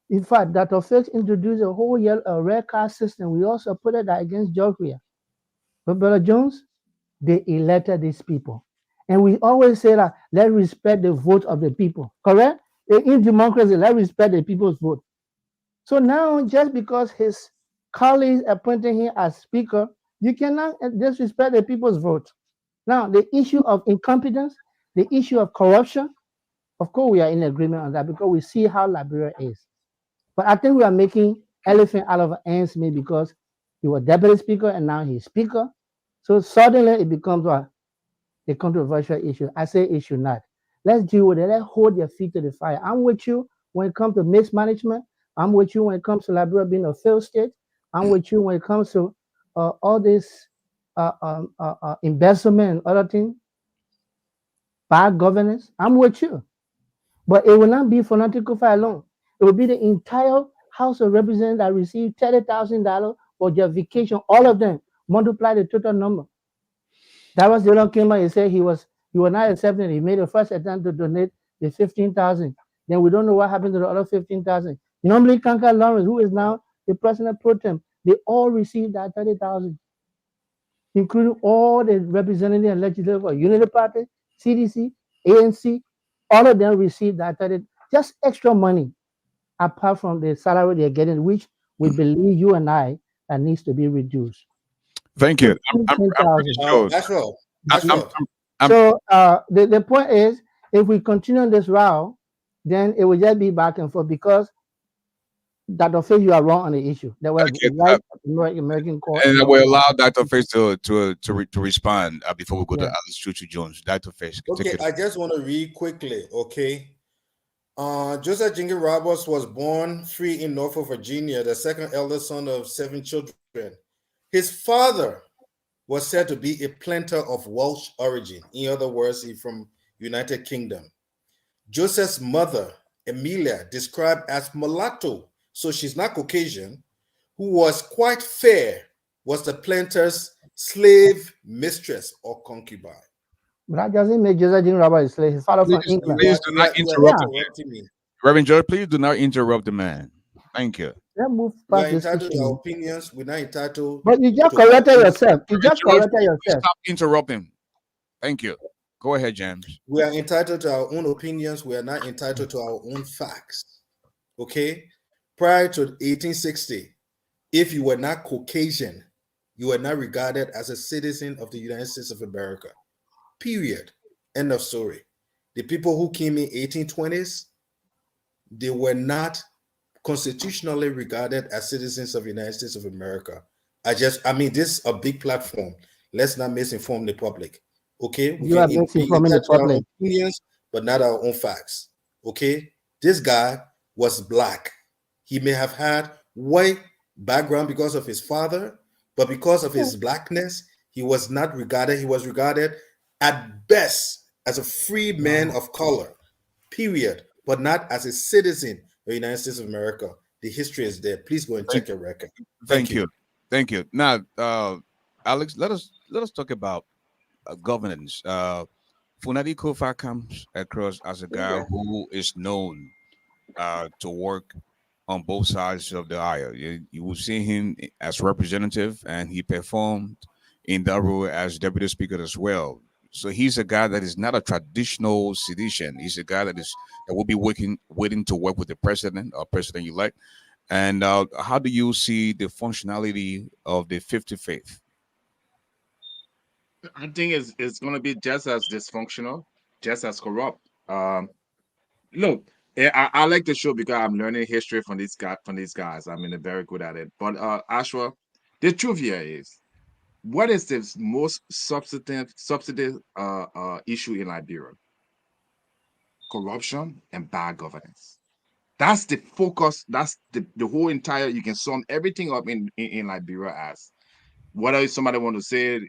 In fact, Dr. Fix introduced a whole red card system. We also put it against Georgia. But Brother Jones, they elected these people. And we always say that let's respect the vote of the people, correct? In democracy, let's respect the people's vote. So now, just because his colleagues appointed him as speaker, you cannot disrespect the people's vote. Now, the issue of incompetence, the issue of corruption, of course, we are in agreement on that because we see how Liberia is. But I think we are making elephant out of ants meat because he was deputy speaker and now he's speaker. So suddenly it becomes a controversial issue. I say it should not. Let's deal with it. Let's hold your feet to the fire. I'm with you when it comes to mismanagement. I'm with you when it comes to Liberia being a failed state. I'm with you when it comes to all this embezzlement and other things, bad governance. I'm with you. But it will not be fanatical fire alone. It will be the entire House of Representatives that received $30,000 for their vacation, all of them, multiply the total number. That was the one came out and said he was not accepting it. He made the first attempt to donate the 15,000. Then we don't know what happened to the other 15,000. Normally, Kanka Lawrence, who is now the president pro tem, they all received that 30,000, including all the representatives and legislators for Unity Party, CDC, ANC, all of them received that 30, just extra money, apart from the salary they're getting, which we believe you and I that needs to be reduced. Thank you. That's right. So the point is, if we continue on this route, then it will just be back and forth because Dr. Face, you are wrong on the issue. There was white American court. And I will allow Dr. Face to respond before we go to Alice Chuchu Jones. Dr. Face. Okay, I just want to read quickly, okay? Joseph Jenkins Roberts was born free in Norfolk, Virginia, the second eldest son of 7 children. His father was said to be a planter of Welsh origin. In other words, he's from United Kingdom. Joseph's mother, Emilia, described as mulatto, so she's not Caucasian, who was quite fair was the planter's slave mistress or concubine. But that doesn't make Josephine Robert a slave. His father from Please, England. please do not You are interrupt Yeah. him. interrupting me. Reverend George, please do not interrupt the man. Thank you. Let's move We are past this entitled to our issue. opinions. We're not entitled But you just to our corrected opinions. yourself. You Reverend just George, corrected please yourself. stop interrupting. Thank you. Go ahead, James. We are entitled to our own opinions. We are not entitled to our own facts. Okay? Prior to 1860, if you were not Caucasian, you were not regarded as a citizen of the United States of America. Period. End of story. The people who came in 1820s, they were not constitutionally regarded as citizens of the United States of America. I mean, this is a big platform. Let's not misinform the public. Okay, we You are can be misinforming the entitled to our public. opinions, but not our own facts. Okay, this guy was black. He may have had white background because of his father, but because of his blackness, he was not regarded. He was regarded at best as a free man of color. Period, but not as a citizen of the United States of America. The history is there. Please go and Thank, check your record. thank you. Thank you. Now, Alex, let us talk about governance. Funadi Kofa comes across as a guy who is known to work on both sides of the aisle. You will see him as representative, and he performed in that role as deputy speaker as well. So he's a guy that is not a traditional citizen. He's a guy that will be waiting to work with the president or president elect. And how do you see the functionality of the 55th? I think it's going to be just as dysfunctional, just as corrupt. Look, I like the show because I'm learning history from these guys. I mean, they're very good at it. But Ashwa, the truth here is, what is the most substantive issue in Liberia? Corruption and bad governance. That's the focus. That's the whole entire. You can sum everything up in Liberia as whether somebody want to say,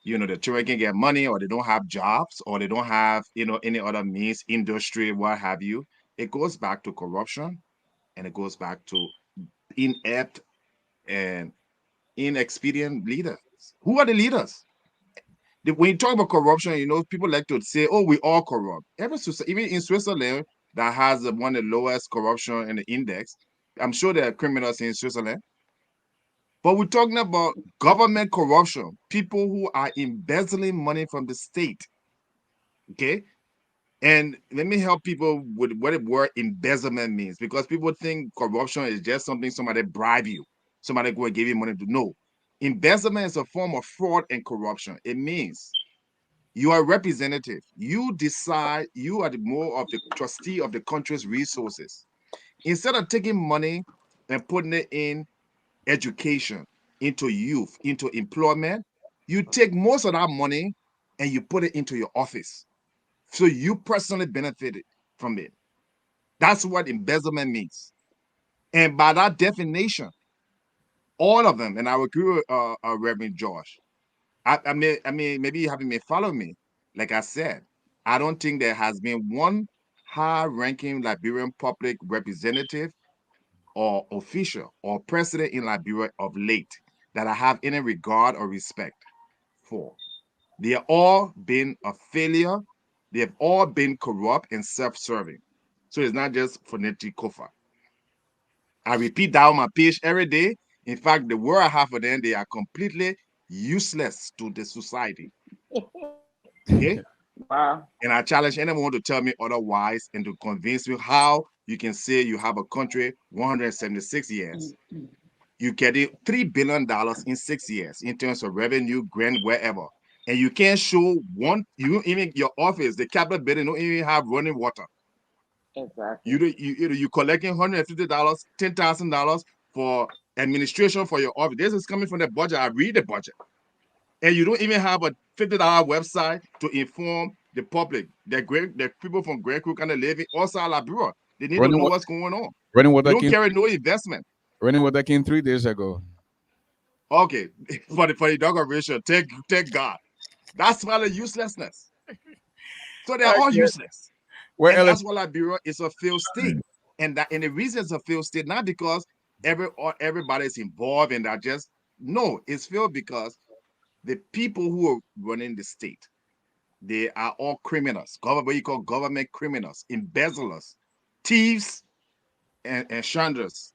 the children can get money, or they don't have jobs, or they don't have, any other means, industry, what have you. It goes back to corruption, and it goes back to inept and inexperienced leaders. Who are the leaders? When you talk about corruption, people like to say, "Oh, we all corrupt." Every society, even in Switzerland, that has one of the lowest corruption in the index. I'm sure there are criminals in Switzerland, but we're talking about government corruption, people who are embezzling money from the state. Okay, and let me help people with what the word embezzlement means, because people think corruption is just something somebody bribe you, somebody go and give you money to. No, embezzlement is a form of fraud and corruption. It means you are a representative. You decide, you are more of the trustee of the country's resources. Instead of taking money and putting it in education, into youth, into employment, you take most of that money and you put it into your office. So you personally benefited from it. That's what embezzlement means. And by that definition, all of them, and I agree with Reverend Josh, I mean, maybe you haven't been following me. Like I said, I don't think there has been one high-ranking Liberian public representative or official or president in Liberia of late that I have any regard or respect for. They have all been a failure. They have all been corrupt and self-serving. So it's not just Foneti Kofa. I repeat that on my page every day. In fact, the word I have for them, they are completely useless to the society. Okay? Wow. And I challenge anyone to tell me otherwise and to convince me how you can say you have a country 176 years. You get it $3 billion in 6 years in terms of revenue, grant, wherever. And you can't show one, you even your office, the capital building, don't even have running water. Exactly. You collecting $150, $10,000 for administration for your office. This is coming from the budget. I read the budget. And you don't even have a $50 website to inform the public. The people from Great Creek and the Levy outside Liberia. They need to know what's going on. Running what You that don't came, carry no investment. running what that came 3 days ago. Okay, for the inauguration, take God. That's why the uselessness. So they're all Okay. useless. Well, And Ellen, that's why Liberia is a failed state. And the reason it's a failed state, not because everybody is involved and that just No, it's failed because the people who are running the state, they are all criminals, what you call government criminals, embezzlers, thieves, and shanders.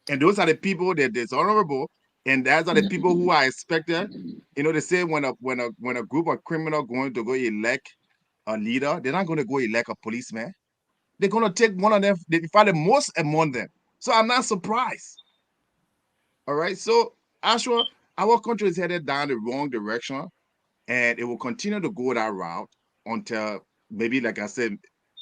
And those are the people that dishonorable, and those are the people who are expected. You know, they say when a group of criminals going to go elect a leader, they're not going to go elect a policeman. They're going to take one of them. They find the most among them. So I'm not surprised. All right. So Ashwa, our country is headed down the wrong direction, and it will continue to go that route until maybe, like I said,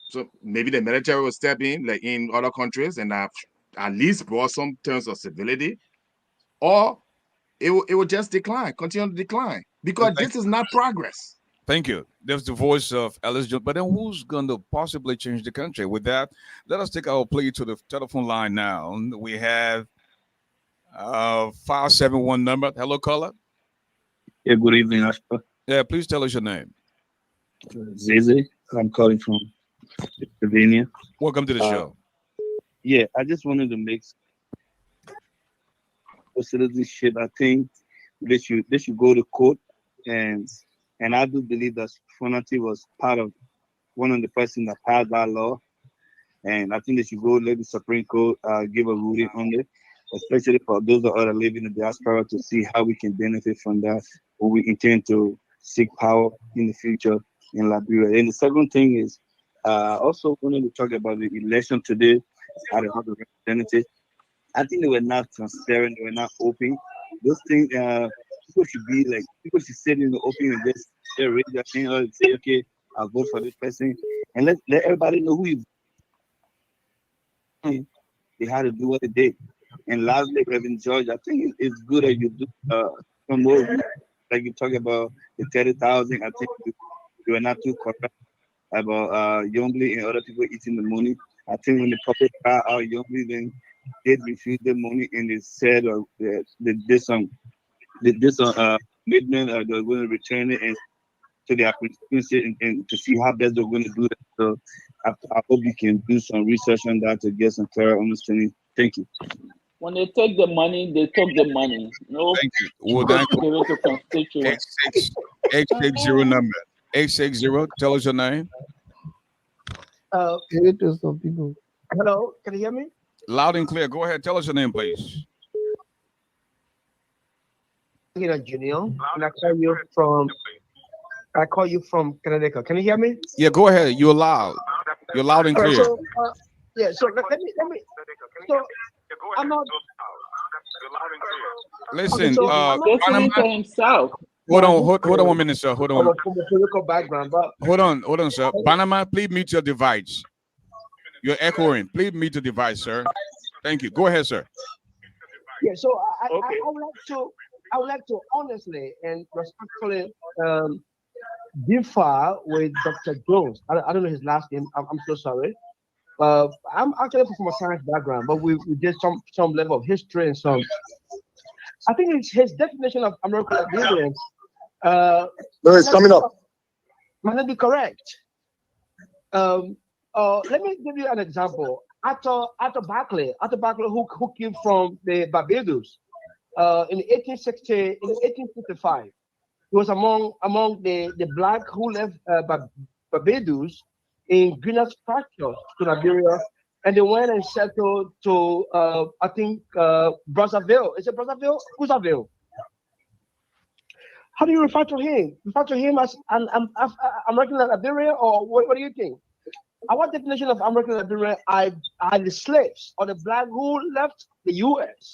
so maybe the military will step in, like in other countries, and have at least brought some terms of civility, or it will just decline, continue to decline, because this is not progress. Thank you. There's the voice of Alice Jones. But then who's going to possibly change the country? With that, let us take our plea to the telephone line now. We have 571 number. Hello, caller. Yeah, good evening, Ashford. Yeah, please tell us your name. Zeze, I'm calling from Pennsylvania. Welcome to the show. Yeah, I just wanted to make for citizenship. I think they should go to court, and I do believe that Fonati was part of one of the person that passed that law, and I think they should go let the Supreme Court give a ruling on it, especially for those that are living in the diaspora, to see how we can benefit from that, or we intend to seek power in the future in Liberia. And the second thing is, also wanted to talk about the election today at the House of Representatives. I think they were not transparent, they were not open. Those things, people should sit in the open and just raise their hand and say, okay, I'll vote for this person, and let everybody know who you. They had to do what they did. And lastly, Reverend George, I think it's good that you do some more, like you talk about the 30,000. I think you were not too correct about Youngly and other people eating the money. I think when the public got out Youngly, then they refused the money and they said they did some commitment, they're going to return it and to their constituency and to see how best they're going to do that. So I hope you can do some research on that to get some clear understanding. Thank you. When they take the money, they took the money. No, Thank you. Well, thank you. give it to constituents. 860 number. 860. Tell us your name. Give it to some people. Hello, can you hear me? Loud and clear. Go ahead. Tell us your name, please. Junior, and I call you from Connecticut. Can you hear me? Yeah, go ahead. You're loud. You're loud and clear. So, so let me. So I'm not. Listen, so I'm not listening to himself. hold on 1 minute, sir. Hold on. From a political background, but Hold on, sir. Panama, please mute your device. You're echoing. Please mute the device, sir. Thank you. Go ahead, sir. yeah. So I would like to honestly and respectfully differ with Dr. Jones. I don't know his last name. I'm so sorry. I'm actually from a science background, but we did some level of history and some. I think his definition of American Liberians. No, it's coming up. Might not be correct. Let me give you an example. Arthur Barclay, who came from the Barbados in 1865. He was among the black who left Barbados in Greenwich Pastures to Liberia, and they went and settled to I think Brazzaville. Is it Brazzaville? Brazzaville. How do you refer to him? Refer to him as an American Liberia, or what do you think? Our definition of American Liberia are the slaves or the black who left the U.S.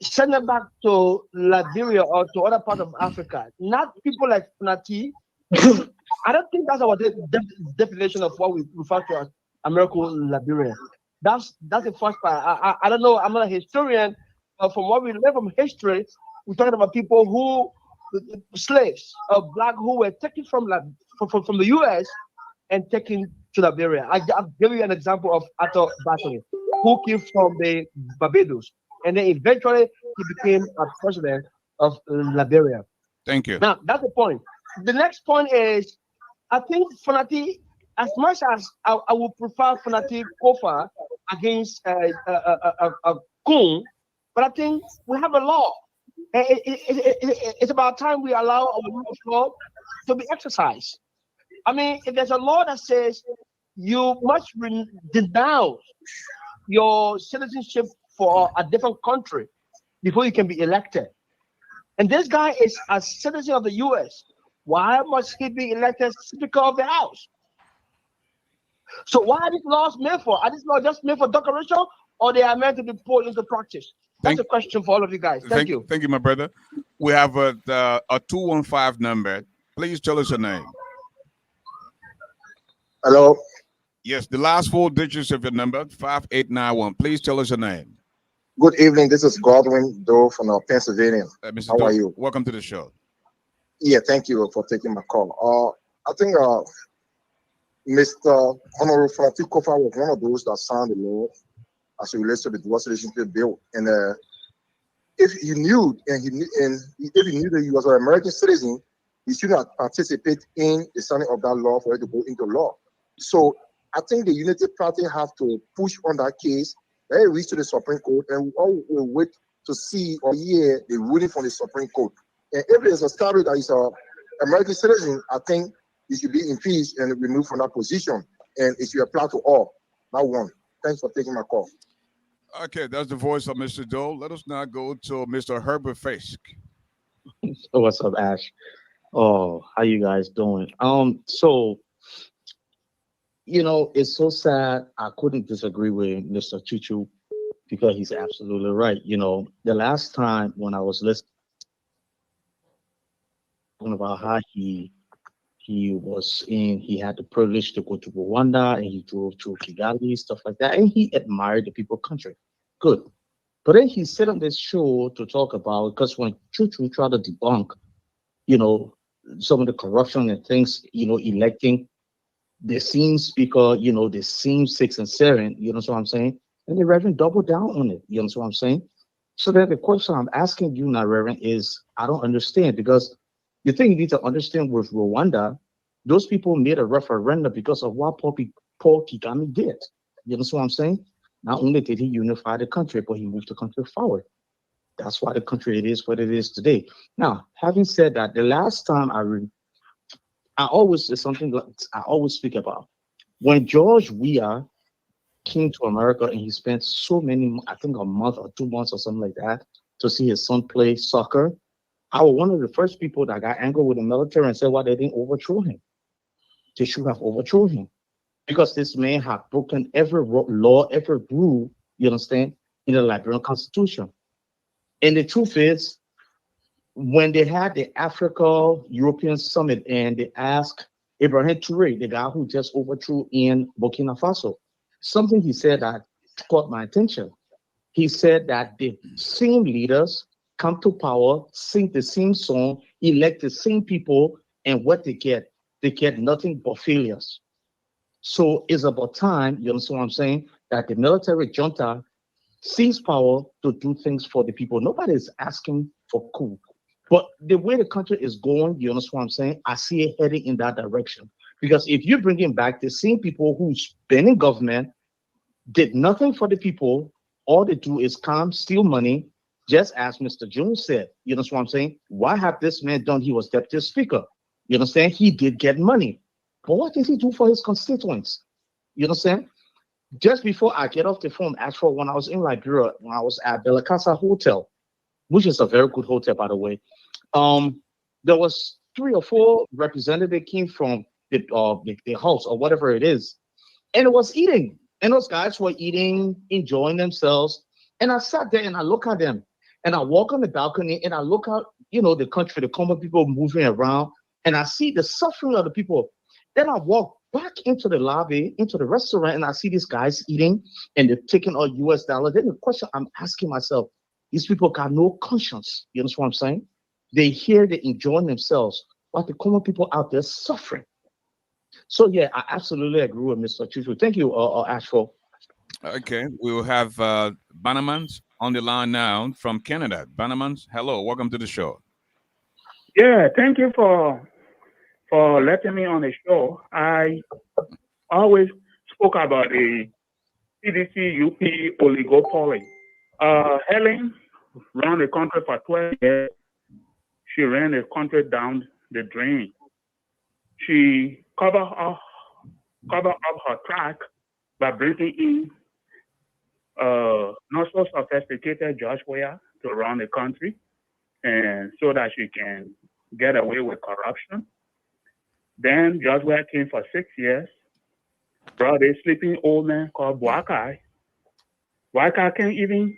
sent them back to Liberia or to other parts of Africa. Not people like Nati. I don't think that's our definition of what we refer to as American Liberia. That's the first part. I don't know. I'm not a historian, but from what we learn from history, we're talking about people who slaves or black who were taken from the U.S. and taken to Liberia. I'll give you an example of Arthur Barclay, who came from the Barbados, and then eventually he became a president of Liberia. Thank you. Now, that's the point. The next point is, I think Fonati, as much as I would prefer Fonati Kofa against Kun, But I think we have a law. And it's about time we allow our rule of law to be exercised. I mean, if there's a law that says you must denounce your citizenship for a different country before you can be elected, and this guy is a citizen of the U.S., why must he be elected Speaker of the House? So why are these laws made for? Are these laws just made for decoration, or they are meant to be put into practice? That's a question for all of you guys. Thank you. Thank you, my brother. We have a 215 number. Please tell us your name. Hello. Yes, the last 4 digits of your number, 5891. Please tell us your name. Good evening. This is Godwin Doe from Pennsylvania. Mr. How Doe, are you? welcome to the show. Yeah, thank you for taking my call. I think Mr. Honorable Francis Kofa was one of those that signed the law as it relates to the dual citizenship bill. And if he knew if he knew that he was an American citizen, he should not participate in the signing of that law for it to go into law. So I think the Unity Party have to push on that case. Let it reach to the Supreme Court, and we all will wait to see or hear the ruling from the Supreme Court. And if there's a statute that is an American citizen, I think he should be impeached and removed from that position, and it should apply to all. That one. Thanks for taking my call. Okay, that's the voice of Mr. Doe. Let us now go to Mr. Herbert Fisk. What's up, Ash? Oh, how you guys doing? So it's so sad. I couldn't disagree with Mr. Chuchu because he's absolutely right. The last time when I was listening about how he had the privilege to go to Rwanda and he drove to Kigali, stuff like that, and he admired the people country. Good. But then he said on this show to talk about, because when Chuchu tried to debunk, some of the corruption and things, electing the same speaker, the same 6 and 7, you know what I'm saying? And the Reverend doubled down on it, you know what I'm saying? So then the question I'm asking you now, Reverend, is I don't understand, because the thing you need to understand with Rwanda, those people made a referendum because of what Paul Kagame did. You know what I'm saying? Not only did he unify the country, but he moved the country forward. That's why the country it is what it is today. Now, having said that, the last time I always speak about when George Weah came to America and he spent so many, I think a month or 2 months or something like that, to see his son play soccer. I was one of the first people that got angry with the military and said why they didn't overthrow him. They should have overthrown him because this man had broken every law, every rule, you understand, in the Liberian Constitution. And the truth is, when they had the Africa-European Summit and they asked Ibrahim Touré, the guy who just overthrew in Burkina Faso, something he said that caught my attention. He said that the same leaders come to power, sing the same song, elect the same people, and what they get nothing but failures. So it's about time, you understand what I'm saying, that the military junta seize power to do things for the people. Nobody is asking for coup. But the way the country is going, you understand what I'm saying? I see it heading in that direction. Because if you bring in back the same people who's been in government, did nothing for the people, all they do is come, steal money, just as Mr. Jones said. You know what I'm saying? What have this man done? He was deputy speaker. You understand? He did get money. But what did he do for his constituents? You understand? Just before I get off the phone, actually, when I was in Liberia, when I was at Bella Casa Hotel, which is a very good hotel, by the way, there was 3 or 4 representatives came from the house or whatever it is, and it was eating. And those guys were eating, enjoying themselves. And I sat there and I look at them, and I walk on the balcony and I look out, the country, the common people moving around, and I see the suffering of the people. Then I walk back into the lobby, into the restaurant, and I see these guys eating and they're taking all US dollars. Then the question I'm asking myself, these people got no conscience. You know what I'm saying? They hear, they enjoying themselves, but the common people out there suffering. So yeah, I absolutely agree with Mr. Chuchu. Thank you, ASHFORD. Okay, we will have Bannermans on the line now from Canada. Bannermans, hello, welcome to the show. Yeah, thank you for letting me on the show. I always spoke about the CDC UP oligopoly. Helen run the country for 12 years. She ran the country down the drain. She covered up her track by bringing in not so sophisticated George Weah to run the country, and so that she can get away with corruption. Then George Weah came for 6 years, brought a sleeping old man called Boakai. Boakai can't even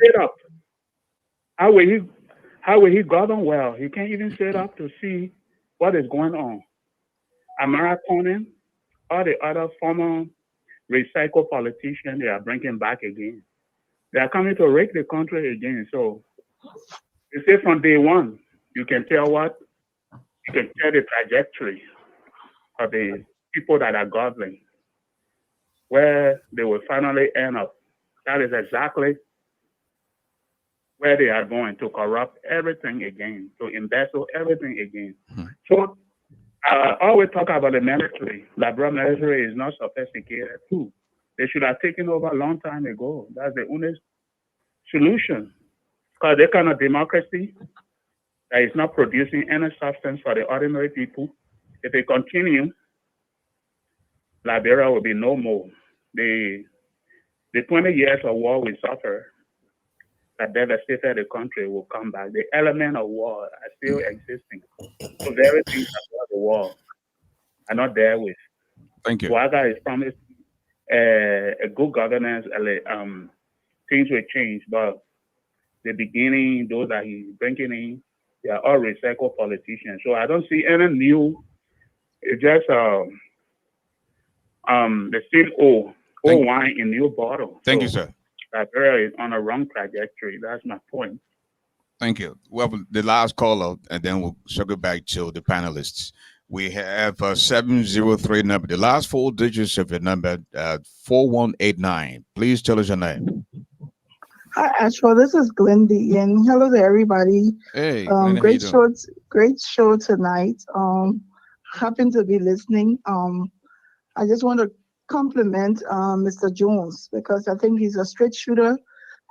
sit up. How will he govern well? He can't even sit up to see what is going on. Amara Conan, all the other former recycled politicians, they are bringing back again. They are coming to rake the country again. So you say from day one, you can tell the trajectory of the people that are governing, where they will finally end up. That is exactly where they are going, to corrupt everything again, to embezzle everything again. So I always talk about the military. Liberal military is not sophisticated too. They should have taken over a long time ago. That's the only solution. Because they kind of democracy that is not producing any substance for the ordinary people. If they continue, Liberia will be no more. The 20 years of war we suffer that devastated the country will come back. The element of war are still existing. So very things about the war are not there with. Thank you. Waga is promised a good governance, things will change, but the beginning, those that he's bringing in, they are all recycled politicians. So I don't see any new, it's just the same old wine in new bottle. Thank you, sir. Liberia is on a wrong trajectory. That's my point. Thank you. Well, the last caller, and then we'll circle back to the panelists. We have 703 number. The last 4 digits of your number, 4189. Please tell us your name. Hi, Ashford. This is Glendy, and hello to everybody. Hey, Glendy, great show tonight. Happen to be listening. I just want to compliment Mr. Jones, because I think he's a straight shooter.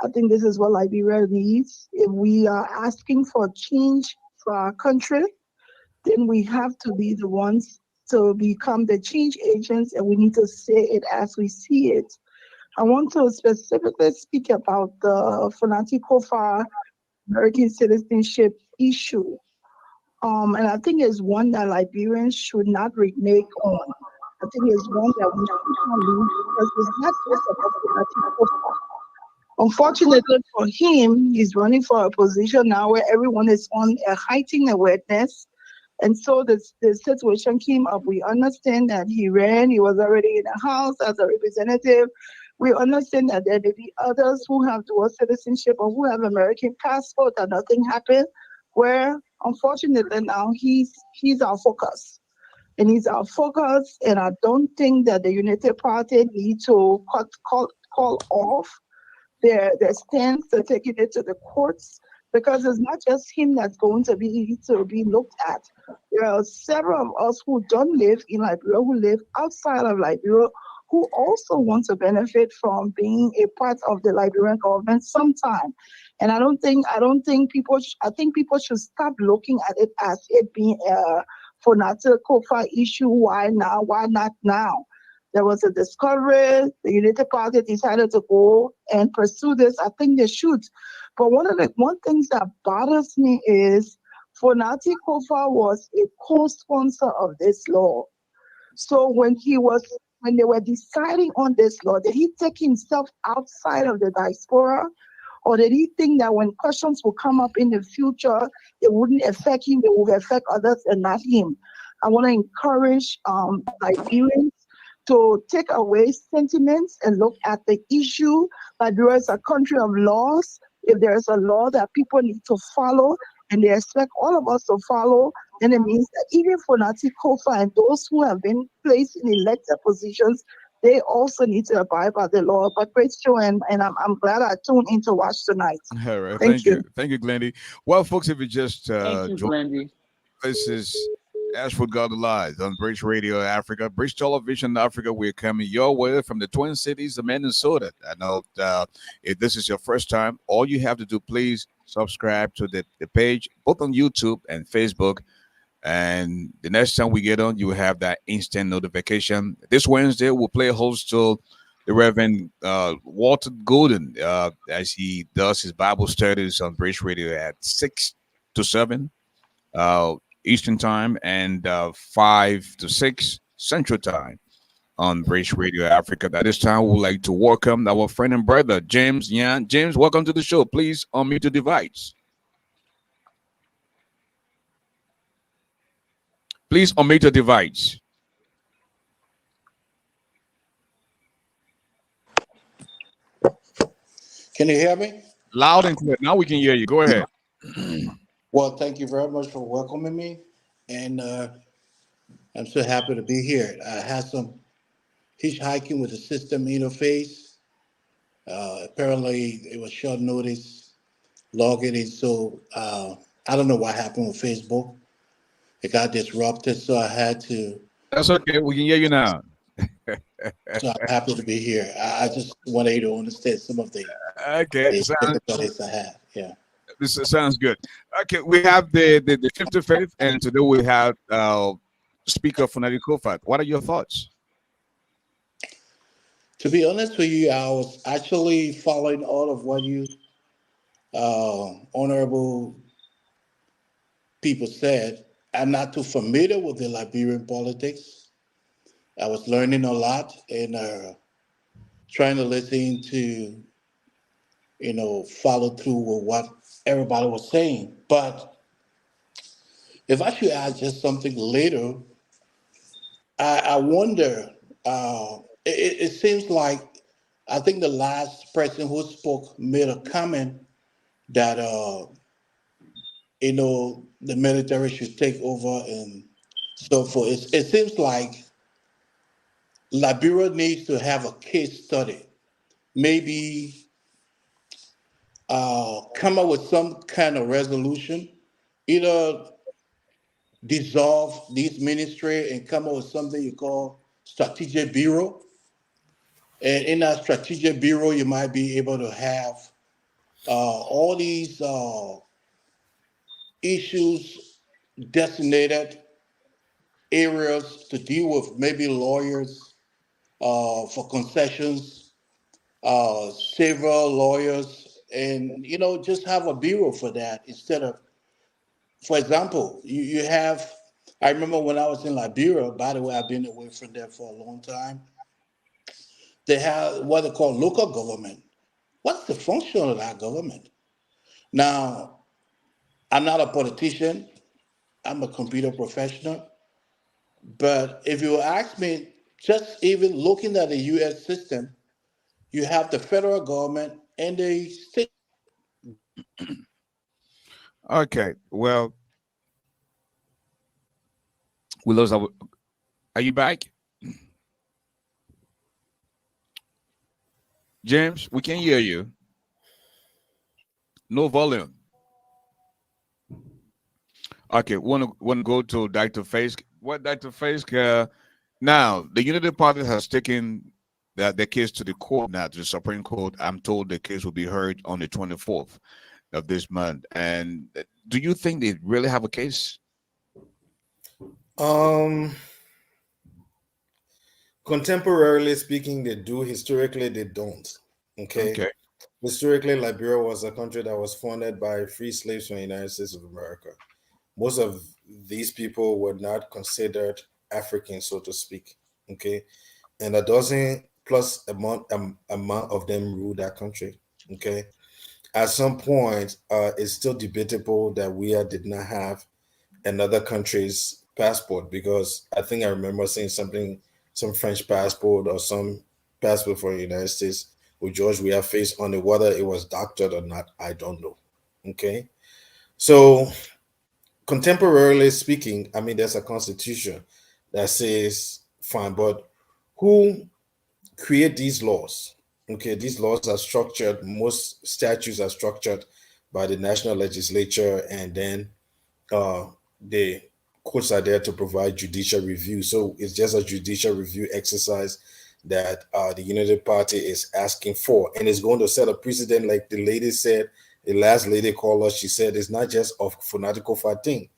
I think this is what Liberia needs. If we are asking for change for our country, then we have to be the ones to become the change agents, and we need to say it as we see it. I want to specifically speak about the Fonati Kofa American citizenship issue. And I think it's one that Liberians should not renege on. I think it's one that we should not lose, because it's not just about Fonati Kofa. Unfortunately for him, he's running for a position now where everyone is on a heightened awareness. And so the situation came up. We understand that he ran, he was already in the House as a representative. We understand that there may be others who have dual citizenship or who have American passport and nothing happened, where unfortunately now he's our focus. And he's our focus, and I don't think that the United Party need to call off their stance to taking it to the courts, because it's not just him that's going to be looked at. There are several of us who don't live in Liberia, who live outside of Liberia, who also want to benefit from being a part of the Liberian government sometime. And I think people should stop looking at it as it being a Fonati Kofa issue. Why now? Why not now? There was a discovery. The United Party decided to go and pursue this. I think they should. But one thing that bothers me is Fonati Kofa was a co-sponsor of this law. So when they were deciding on this law, did he take himself outside of the diaspora? Or did he think that when questions will come up in the future, it wouldn't affect him, it would affect others and not him? I want to encourage Liberians to take away sentiments and look at the issue. Liberia is a country of laws. If there is a law that people need to follow, and they expect all of us to follow, then it means that even for Fonati Kofa and those who have been placed in elected positions, they also need to abide by the law. But great show, and I'm glad I tuned in to watch tonight. All right, Thank you. Thank you, Glendy. Well, folks, if you just Thank you, joined, Glendy. this is ASHFORD Got the Lies on Bridge Radio Africa, Bridge Television Africa. We're coming your way from the Twin Cities of Minnesota. I know if this is your first time, all you have to do, please subscribe to the page, both on YouTube and Facebook. And the next time we get on, you will have that instant notification. This Wednesday, we'll play host to the Reverend Walter Golden as he does his Bible studies on Bridge Radio at 6 to 7 Eastern Time and 5 to 6 Central Time on Bridge Radio Africa. At this time, we would like to welcome our friend and brother, James Yan. James, welcome to the show. Please unmute your device. Please unmute your device. Can you hear me? Loud and clear. Now we can hear you. Go ahead. Well, thank you very much for welcoming me. And I'm so happy to be here. I had some hitchhiking with the system interface. Apparently, it was short notice logging in. So I don't know what happened with Facebook. It got disrupted, so I had to. That's okay. We can hear you now. So I'm happy to be here. I just wanted you to understand some of the difficulties I had. Yeah. This sounds good. Okay, we have the 55th, and today we have Speaker Funadi Kofat. What are your thoughts? To be honest with you, I was actually following all of what you honorable people said. I'm not too familiar with the Liberian politics. I was learning a lot and trying to listen to, follow through with what everybody was saying. But if I should add just something later, I wonder, it seems like, I think the last person who spoke made a comment that, the military should take over and so forth. It seems like Liberia needs to have a case study. Maybe come up with some kind of resolution, either dissolve this ministry and come up with something you call strategic bureau. And in that strategic bureau, you might be able to have all these issues designated areas to deal with, maybe lawyers for concessions, several lawyers, and just have a bureau for that instead of, for example, you have. I remember when I was in Liberia. By the way, I've been away from there for a long time. They have what they call local government. What's the function of that government? Now, I'm not a politician. I'm a computer professional. But if you ask me, just even looking at the U.S. system, you have the federal government and the state. Okay, well, we lost our. Are you back? James, we can hear you. No volume. Okay, want to go to Dr. Fisk. What Dr. Fisk? Now the Unity Party has taken the case to the court now, to the Supreme Court. I'm told the case will be heard on the 24th of this month. And do you think they really have a case? Contemporarily speaking, they do. Historically, they don't. Okay. Historically, Liberia was a country that was founded by free slaves from the United States of America. Most of these people were not considered African, so to speak. Okay. And a dozen plus amount of them ruled that country. Okay. At some point, it's still debatable that we did not have another country's passport, because I think I remember seeing something, some French passport or some passport for the United States with George Weah face on it. Whether it was doctored or not, I don't know. Okay. So contemporarily speaking, I mean, there's a constitution that says fine, but who create these laws? Okay, these laws are structured, most statutes are structured by the national legislature, and then the courts are there to provide judicial review. So it's just a judicial review exercise that the United Party is asking for, and it's going to set a precedent. Like the lady said, the last lady called us, she said it's not just a fanatical thing.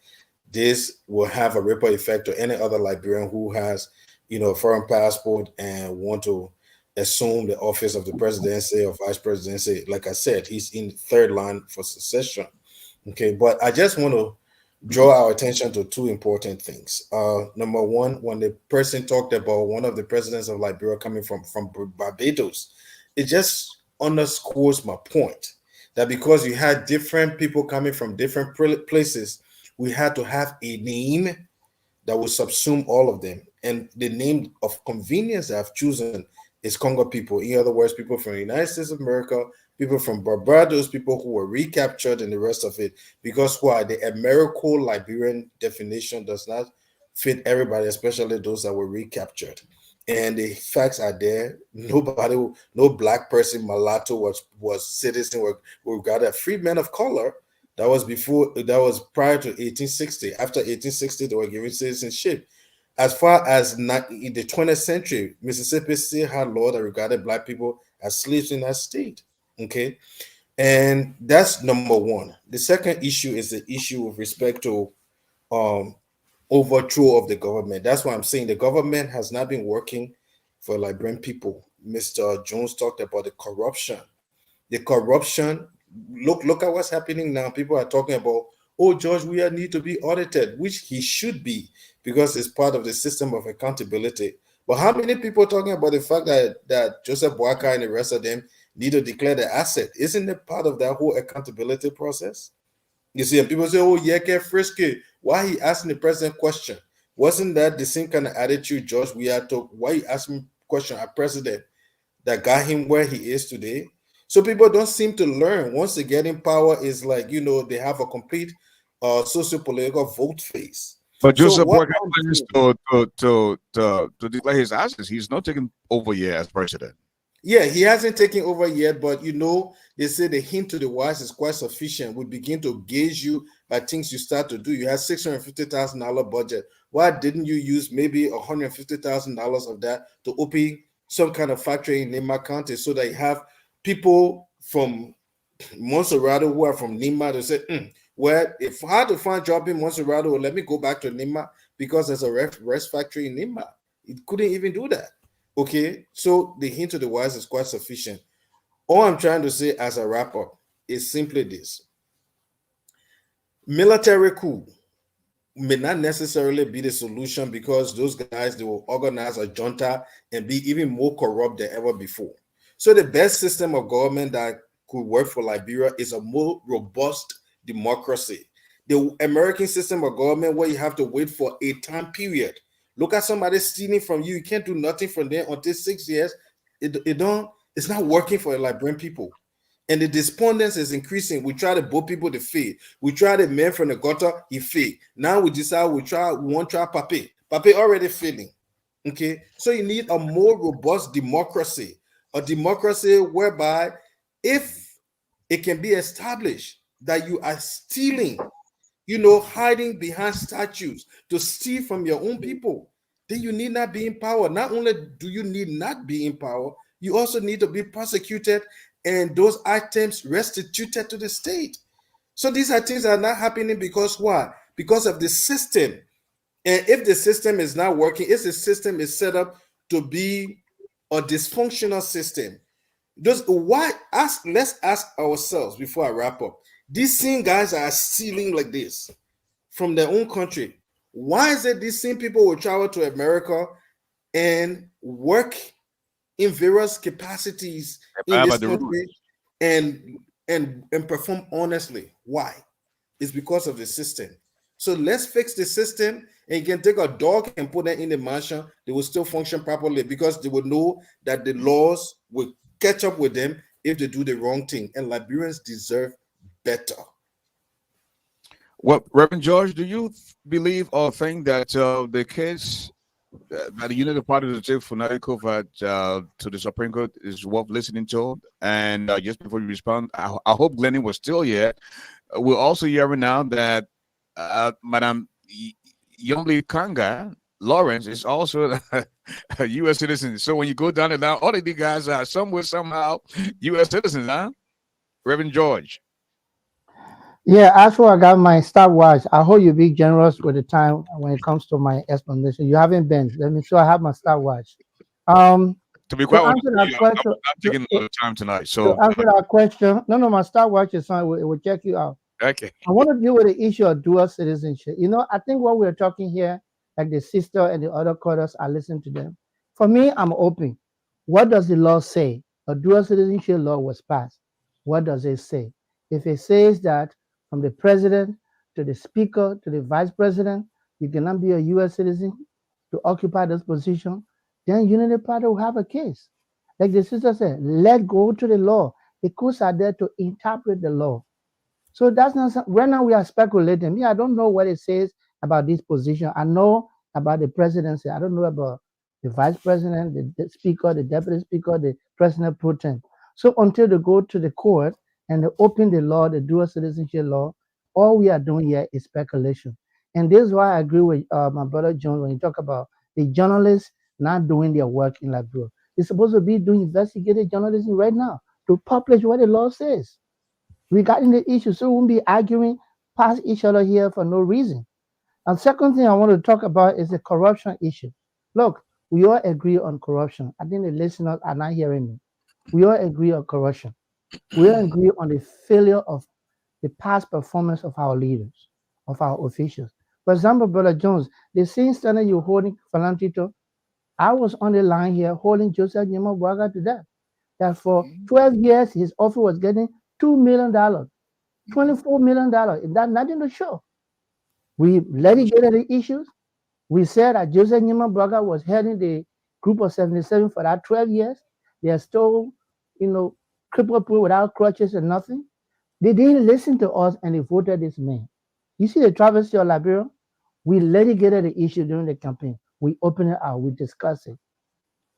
This will have a ripple effect to any other Liberian who has, a foreign passport and want to assume the office of the presidency or vice presidency. Like I said, he's in third line for succession. Okay, but I just want to draw our attention to two important things. Number one, when the person talked about one of the presidents of Liberia coming from Barbados, it just underscores my point that because you had different people coming from different places, we had to have a name that will subsume all of them. And the name of convenience that I've chosen is Congo people. In other words, people from the United States of America, people from Barbados, people who were recaptured, and the rest of it. Because why? The Americo-Liberian definition does not fit everybody, especially those that were recaptured. And the facts are there. Nobody, no black person, mulatto was citizen, were regarded free men of color. That was prior to 1860. After 1860, they were given citizenship. As far as in the 20th century, Mississippi still had law that regarded black people as slaves in that state. Okay, and that's number one. The second issue is the issue with respect to overthrow of the government. That's why I'm saying the government has not been working for Liberian people. Mr. Jones talked about the corruption. The corruption. Look at what's happening now. People are talking about, oh, George Weah need to be audited, which he should be because it's part of the system of accountability. But how many people are talking about the fact that Joseph Boakai and the rest of them need to declare the asset? Isn't it part of that whole accountability process? You see, and people say, oh, Yeke Frisky, why he asking the president question? Wasn't that the same kind of attitude George Weah took? Why he asking question at president that got him where he is today? So people don't seem to learn. Once they get in power, is like, they have a complete socio-political vote phase. But So Joseph what Boakai plans to declare his ashes. He's not taking over yet as president. Yeah, he hasn't taken over yet, but they say the hint to the wise is quite sufficient. We begin to gauge you by things you start to do. You have $650,000 budget. Why didn't you use maybe $150,000 of that to open some kind of factory in Nema County so that you have people from Monserrado who are from Nima to say, well, if I had to find a job in Monserrado, let me go back to Nima because there's a rest factory in Nima. It couldn't even do that. Okay, so the hint to the wise is quite sufficient. All I'm trying to say as a wrap up is simply this. Military coup may not necessarily be the solution because those guys, they will organize a junta and be even more corrupt than ever before. So the best system of government that could work for Liberia is a more robust democracy. The American system of government where you have to wait for a time period. Look at somebody stealing from you. You can't do nothing from them until 6 years. It's not working for the Liberian people. And the despondence is increasing. We try to both people to fail. We try the man from the gutter, he failed. Now we decide we want to try Pape. Pape already failing. Okay. So you need a more robust democracy. A democracy whereby if it can be established that you are stealing, hiding behind statues to steal from your own people, then you need not be in power. Not only do you need not be in power, you also need to be prosecuted and those items restituted to the state. So these are things that are not happening because why? Because of the system. And if the system is not working, if the system is set up to be a dysfunctional system, let's ask ourselves before I wrap up. These same guys are stealing like this from their own country. Why is it these same people will travel to America and work in various capacities in this country and perform honestly? Why? It's because of the system. So let's fix the system, and you can take a dog and put them in the mansion. They will still function properly because they will know that the laws will catch up with them if they do the wrong thing. And Liberians deserve better. Well, Reverend George, do you believe or think that the case that the United Party to take fanatical to the Supreme Court is worth listening to? And just before you respond, I hope Glennie was still here. We're also hearing now that Madam Yomli Kanga Lawrence is also a U.S. citizen. So when you go down and down, all of these guys are somewhere, somehow U.S. citizens, huh? Reverend George. Yeah, after I got my stopwatch, I hope you be generous with the time when it comes to my explanation. You haven't been. Let me. So I have my stopwatch. Um, To be to quite honest answer with that you, I'm question, not taking a lot of time tonight. to So, answer that question, no, my stopwatch is on. It will check you out. okay. I want to deal with the issue of dual citizenship. You know, I think what we're talking here, like the sister and the other quarters, I listen to them. For me, I'm open. What does the law say? A dual citizenship law was passed. What does it say? If it says that from the president to the speaker to the vice president, you cannot be a U.S. citizen to occupy this position, then Unity Party will have a case. Like the sister said, let go to the law. The courts are there to interpret the law. So that's not right now we are speculating. Me, I don't know what it says about this position. I know about the presidency. I don't know about the vice president, the speaker, the deputy speaker, the president pro tem. So until they go to the court and they open the law, the dual citizenship law, all we are doing here is speculation. And this is why I agree with my brother John when he talk about the journalists not doing their work in Liberia. They're supposed to be doing investigative journalism right now to publish what the law says regarding the issue, so we won't be arguing past each other here for no reason. And second thing I want to talk about is the corruption issue. Look, we all agree on corruption. I think the listeners are not hearing me. We all agree on corruption. We all agree on the failure of the past performance of our leaders, of our officials. For example, Brother Jones, the same standard you're holding Falantito, I was on the line here holding Joseph Nyamabwaga to death. That for 12 years, his office was getting $2 million. $24 million. That's nothing to show. We litigated the issues. We said that Joseph Newman Braga was heading the group of 77 for that 12 years. They are still, crippled without crutches and nothing. They didn't listen to us and they voted this man. You see the travesty of Liberia? We litigated the issue during the campaign. We opened it out. We discussed it.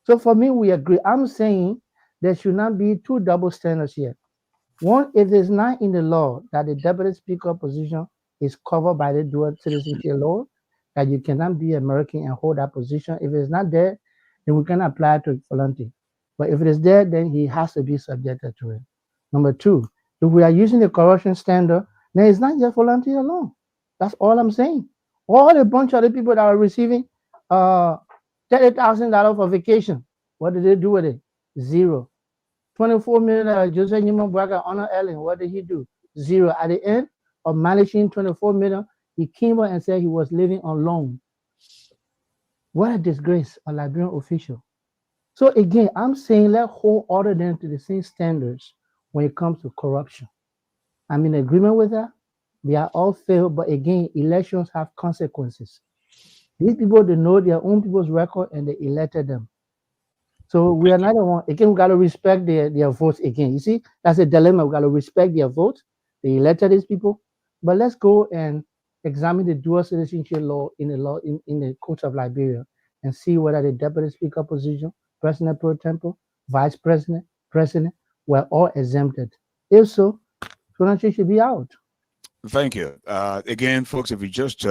So for me, we agree. I'm saying there should not be two double standards here. One, if it's not in the law that the deputy speaker position is covered by the dual citizenship law, that you cannot be American and hold that position. If it's not there, then we can apply to volunteer. But if it is there, then he has to be subjected to it. Number two, if we are using the corruption standard, then it's not just volunteer alone. That's all I'm saying. All a bunch of the people that are receiving $30,000 for vacation, what did they do with it? Zero. $24 million, Joseph Newman Braga, Honor Ellen, what did he do? Zero. At the end of managing $24 million, he came out and said he was living on loan. What a disgrace, a Liberian official. So again, I'm saying let's hold all of them to the same standards when it comes to corruption. I'm in agreement with that. They are all failed, but again, elections have consequences. These people, they know their own people's record and they elected them. So we are not the one. Again, we got to respect their votes. Again, you see, that's a dilemma. We got to respect their votes. They elected these people, but let's go and examine the dual citizenship law in the courts of Liberia and see whether the deputy speaker position, president pro tempore, vice president, president were all exempted. If so, Sonatri should be out. Thank you. Again, folks, if you just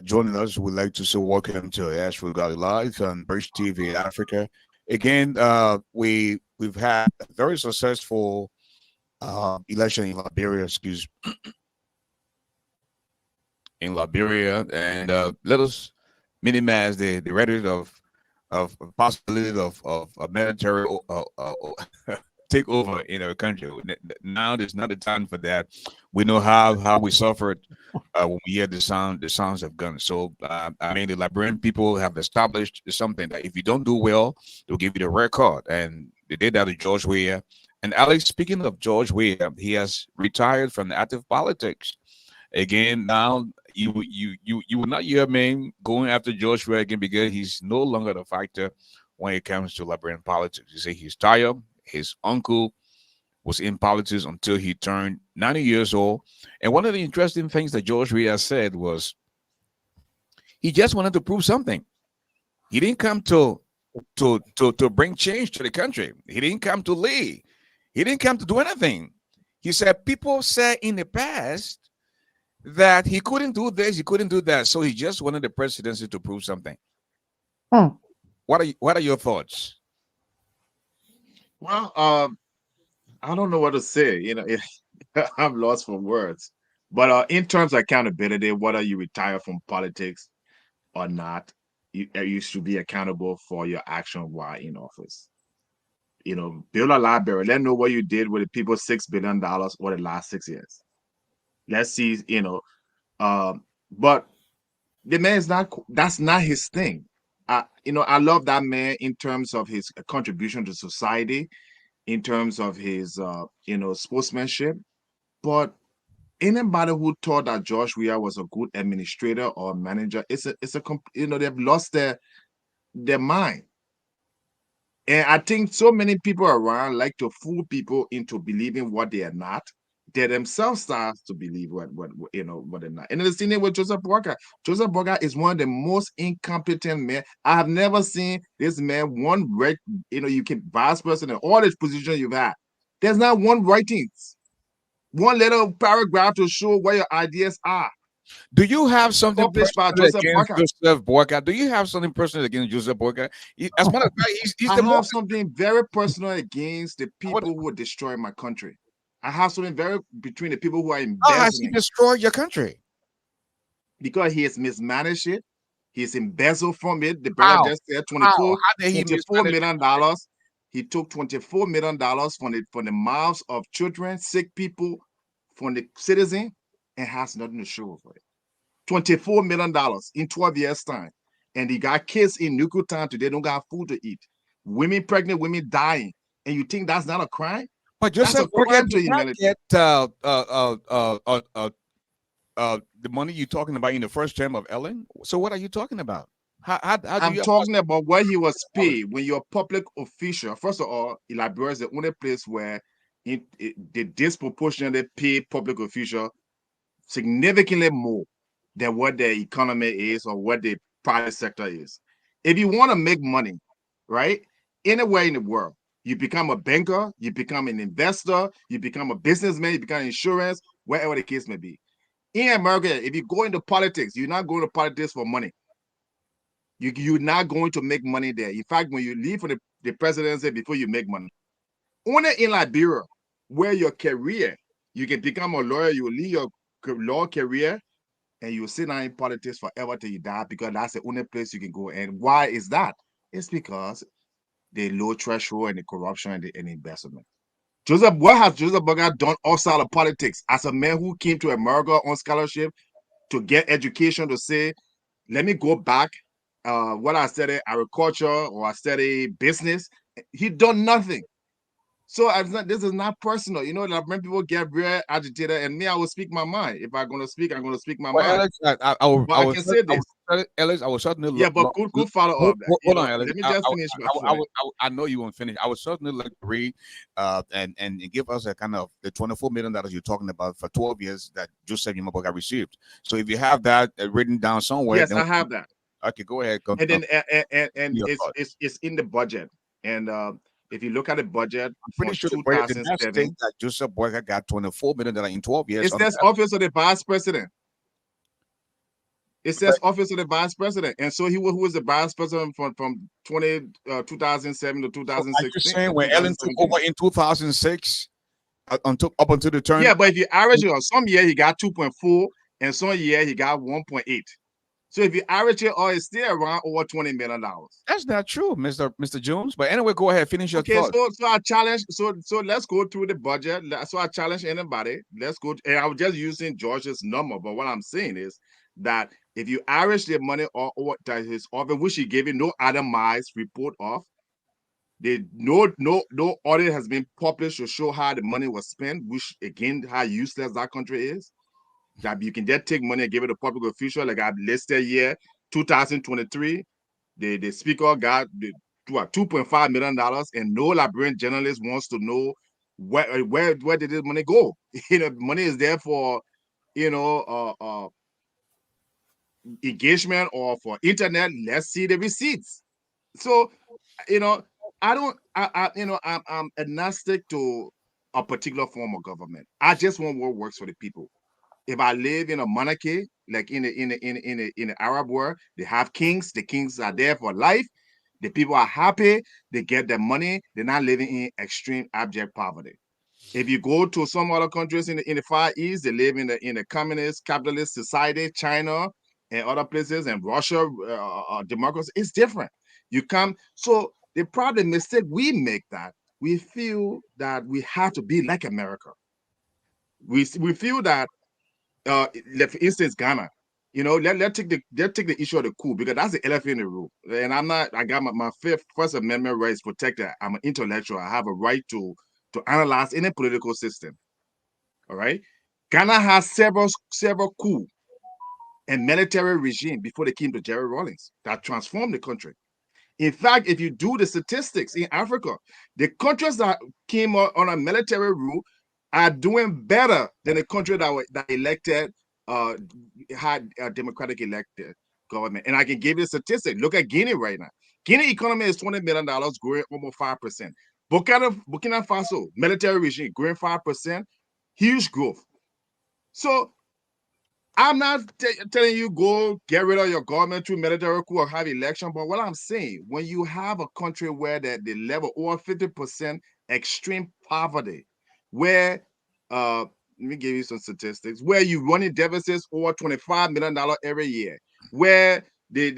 joining us, we'd like to say welcome to ASHFORD GARLEY Live on Bridge TV Africa. Again, we've had a very successful election in Liberia, in Liberia, and let us minimize the rhetoric of possibility of a military takeover in our country. Now there's not the time for that. We know how we suffered when we hear the sounds of guns. So I mean, the Liberian people have established something that if you don't do well, they'll give you the red card, and they did that to George Weah. And Alex, speaking of George Weah, he has retired from active politics. Again, now you will not hear me going after George Weah again because he's no longer the factor when it comes to Liberian politics. You say he's tired. His uncle was in politics until he turned 90 years old. And one of the interesting things that George Weah said was he just wanted to prove something. He didn't come to bring change to the country. He didn't come to lead. He didn't come to do anything. He said people said in the past that he couldn't do this, he couldn't do that, so he just wanted the presidency to prove something. Hmm. What are your thoughts? Well, I don't know what to say. I'm lost for words. But in terms of accountability, whether you retire from politics or not, you should be accountable for your action while in office. Build a library. Let know what you did with the people's $6 billion over the last 6 years. Let's see, but the man is not, that's not his thing. I love that man in terms of his contribution to society, in terms of his, sportsmanship. But anybody who thought that Josh Weah was a good administrator or manager, they've lost their mind. And I think so many people around like to fool people into believing what they are not. They themselves start to believe what they're not. And the same thing with Joseph Boyka. Joseph Boyka is one of the most incompetent men. I have never seen this man you can vice president, all the positions you've had. There's not one writings, one little paragraph to show where your ideas are. Do you have something Published by personal Joseph against Boyka. Joseph Boyka? Do you have something personal against Joseph Boyka? As a matter of fact, he's I the have most. something very personal against the people who are destroying my country. I have something very between the people who are How has he embezzling destroyed your country? because he has mismanaged it. He's embezzled from it. The brother How? just said How? 24, How did he $24 mismanage million. Dollars. He took $24 million from the mouths of children, sick people, from the citizen, and has nothing to show for it. $24 million in 12 years' time. And he got kids in nuclear town today, don't got food to eat. Women pregnant, women dying. And you think that's not a crime? But That's Joseph a Boyka crime to did not humanity. get the money you're talking about in the first term of Ellen. So what are you talking about? How do I'm you? talking about what he was paid when you're a public official. First of all, Liberia is the only place where they disproportionately pay public official significantly more than what the economy is or what the private sector is. If you want to make money, right, anywhere in the world, you become a banker, you become an investor, you become a businessman, you become insurance, wherever the case may be. In America, if you go into politics, you're not going to politics for money. You're not going to make money there. In fact, when you leave for the presidency before you make money, only in Liberia, where your career, you can become a lawyer, you will leave your law career, and you will sit down in politics forever till you die, because that's the only place you can go. And why is that? It's because the low threshold and the corruption and the investment. What has Joseph Boyka done outside of politics as a man who came to America on scholarship to get education, to say, let me go back, what I studied agriculture or I studied business? He done nothing. So this is not personal. Like when people get very agitated, and me, I will speak my mind. If I'm going to speak, I'm going to speak my Well, mind. Alex, But I can say this. Alex, I was certainly Yeah, but good follow hold, up. hold on, Alex. Let me just finish my point. I know you won't finish. I would certainly like to read and give us a kind of the $24 million you're talking about for 12 years that Joseph Boyka received. So if you have that written down somewhere, Yes, then I have that. okay, go ahead. And then Your thoughts. it's in the budget. And if you look at the budget I'm pretty from sure the budget did not 2007, state that Joseph Boyka got $24 million in 12 years. it says office of the vice president. It says office of the vice president. And so who was the vice president from 2007 to So are you 2016, saying when Ellen took 2017? over in 2006, up until the turn? Yeah, but if you average it, some year he got 2.4, and some year he got 1.8. So if you average it, it's still around over $20 million. That's not true, Mr. Jones. But anyway, go ahead, finish your Okay, thought. so I challenge. So let's go through the budget. So I challenge anybody. Let's go. And I was just using George's number, but what I'm saying is that if you average the money or that his office, which he gave it no itemized report of, no audit has been published to show how the money was spent, which again how useless that country is. That you can just take money and give it to public official, like I listed here, 2023. The speaker got $2.5 million, and no Liberian journalist wants to know where did this money go. Money is there for engagement or for internet. Let's see the receipts. So I'm agnostic to a particular form of government. I just want what works for the people. If I live in a monarchy, like in the Arab world, they have kings. The kings are there for life. The people are happy. They get their money. They're not living in extreme abject poverty. If you go to some other countries in the Far East, they live in the communist capitalist society, China and other places, and Russia, democracy. It's different. You come. So the problem mistake we make that we feel that we have to be like America. We feel that for instance, Ghana, let's take the issue of the coup, because that's the elephant in the room. And I got my First Amendment rights protected. I'm an intellectual. I have a right to analyze any political system. All right. Ghana has several coups and military regime before they came to Jerry Rawlings that transformed the country. In fact, if you do the statistics in Africa, the countries that came on a military rule are doing better than the country that elected, had a democratic elected government. And I can give you a statistic. Look at Guinea right now. Guinea economy is $20 million, growing almost 5%. Burkina Faso, military regime, growing 5%, huge growth. So I'm not telling you go get rid of your government through military coup or have election, but what I'm saying, when you have a country where the level over 50% extreme poverty, where let me give you some statistics, where you running deficits over $25 million every year, where the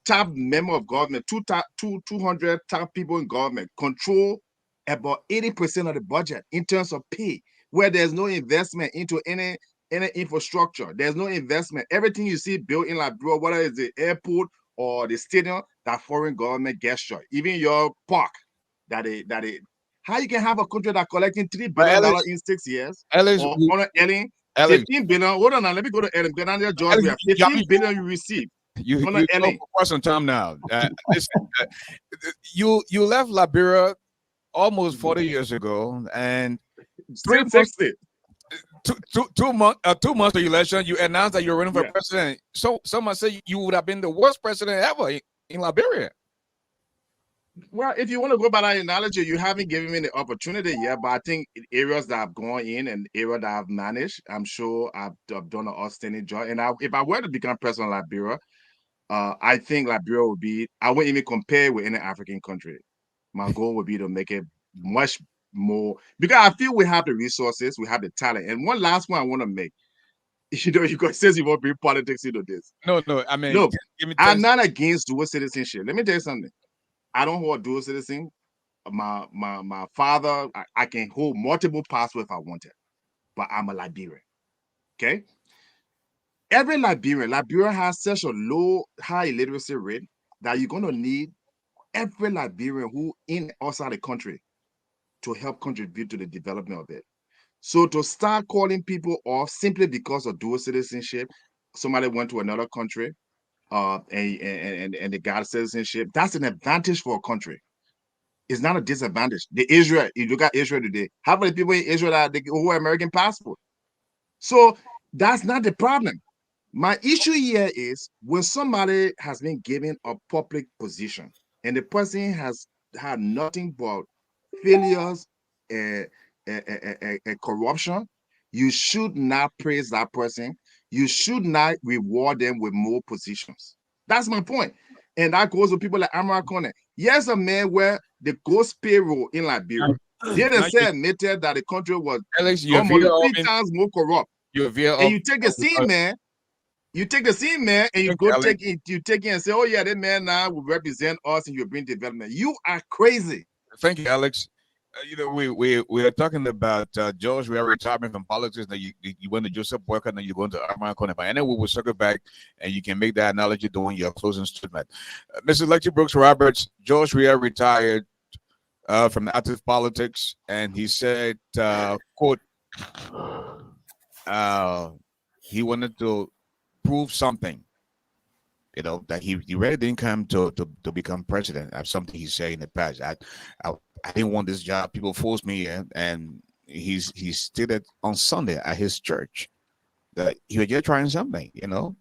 top member of government, 200 top people in government control about 80% of the budget in terms of pay, where there's no investment into any infrastructure. There's no investment. Everything you see built in Liberia, whether it's the airport or the stadium, that foreign government gesture. Even your park, how you can have a country that collecting $3 billion in 6 years, Alex, or on Ellen, Alex, 15 billion. Hold on now, let me go to Ellen. Because George, we have 15 billion you receive. You on talk Ellen. for quite some time now. Listen, you left Liberia almost 40 years ago, and 360. 2 months of election, you announced that you're running for president. So someone said you would have been the worst president ever in Liberia. Well, if you want to go by that analogy, you haven't given me the opportunity yet, but I think in areas that I've gone in and areas that I've managed, I'm sure I've done an outstanding job. And if I were to become president of Liberia, I think Liberia would be, I wouldn't even compare with any African country. My goal would be to make it much more, because I feel we have the resources, we have the talent. And one last one I want to make, you guys says you won't bring politics into this. No, I mean, look, I'm not against dual citizenship. Let me tell you something. I don't hold dual citizen. My father, I can hold multiple passports if I wanted, but I'm a Liberian. Okay. Every Liberia has such a high illiteracy rate that you're going to need every Liberian who in outside the country to help contribute to the development of it. So to start calling people off simply because of dual citizenship, somebody went to another country, and they got citizenship, that's an advantage for a country. It's not a disadvantage. You look at Israel today, how many people in Israel that who are American passport? So that's not the problem. My issue here is when somebody has been given a public position and the person has had nothing but failures and corruption, you should not praise that person. You should not reward them with more positions. That's my point. And that goes to people like Amara Kone. Yes, a man where the ghost payroll in Liberia didn't say admitted that the country was Alex, 3 times more corrupt. And you take the same man, and you go take it, you take it and say, oh yeah, that man now will represent us and you bring development. You are crazy. Thank you, Alex. We are talking about George. We are retirement from politics. Now you went to Joseph Boyka, and you're going to Armand Koneba. And then we will circle back, and you can make that analogy during your closing statement. Mrs. Lecter Brooks Roberts, George Weah retired from active politics, and he said, "quote he wanted to prove something." That he really didn't come to become president. That's something he said in the past. I didn't want this job. People forced me in, and he stated on Sunday at his church that he was just trying something,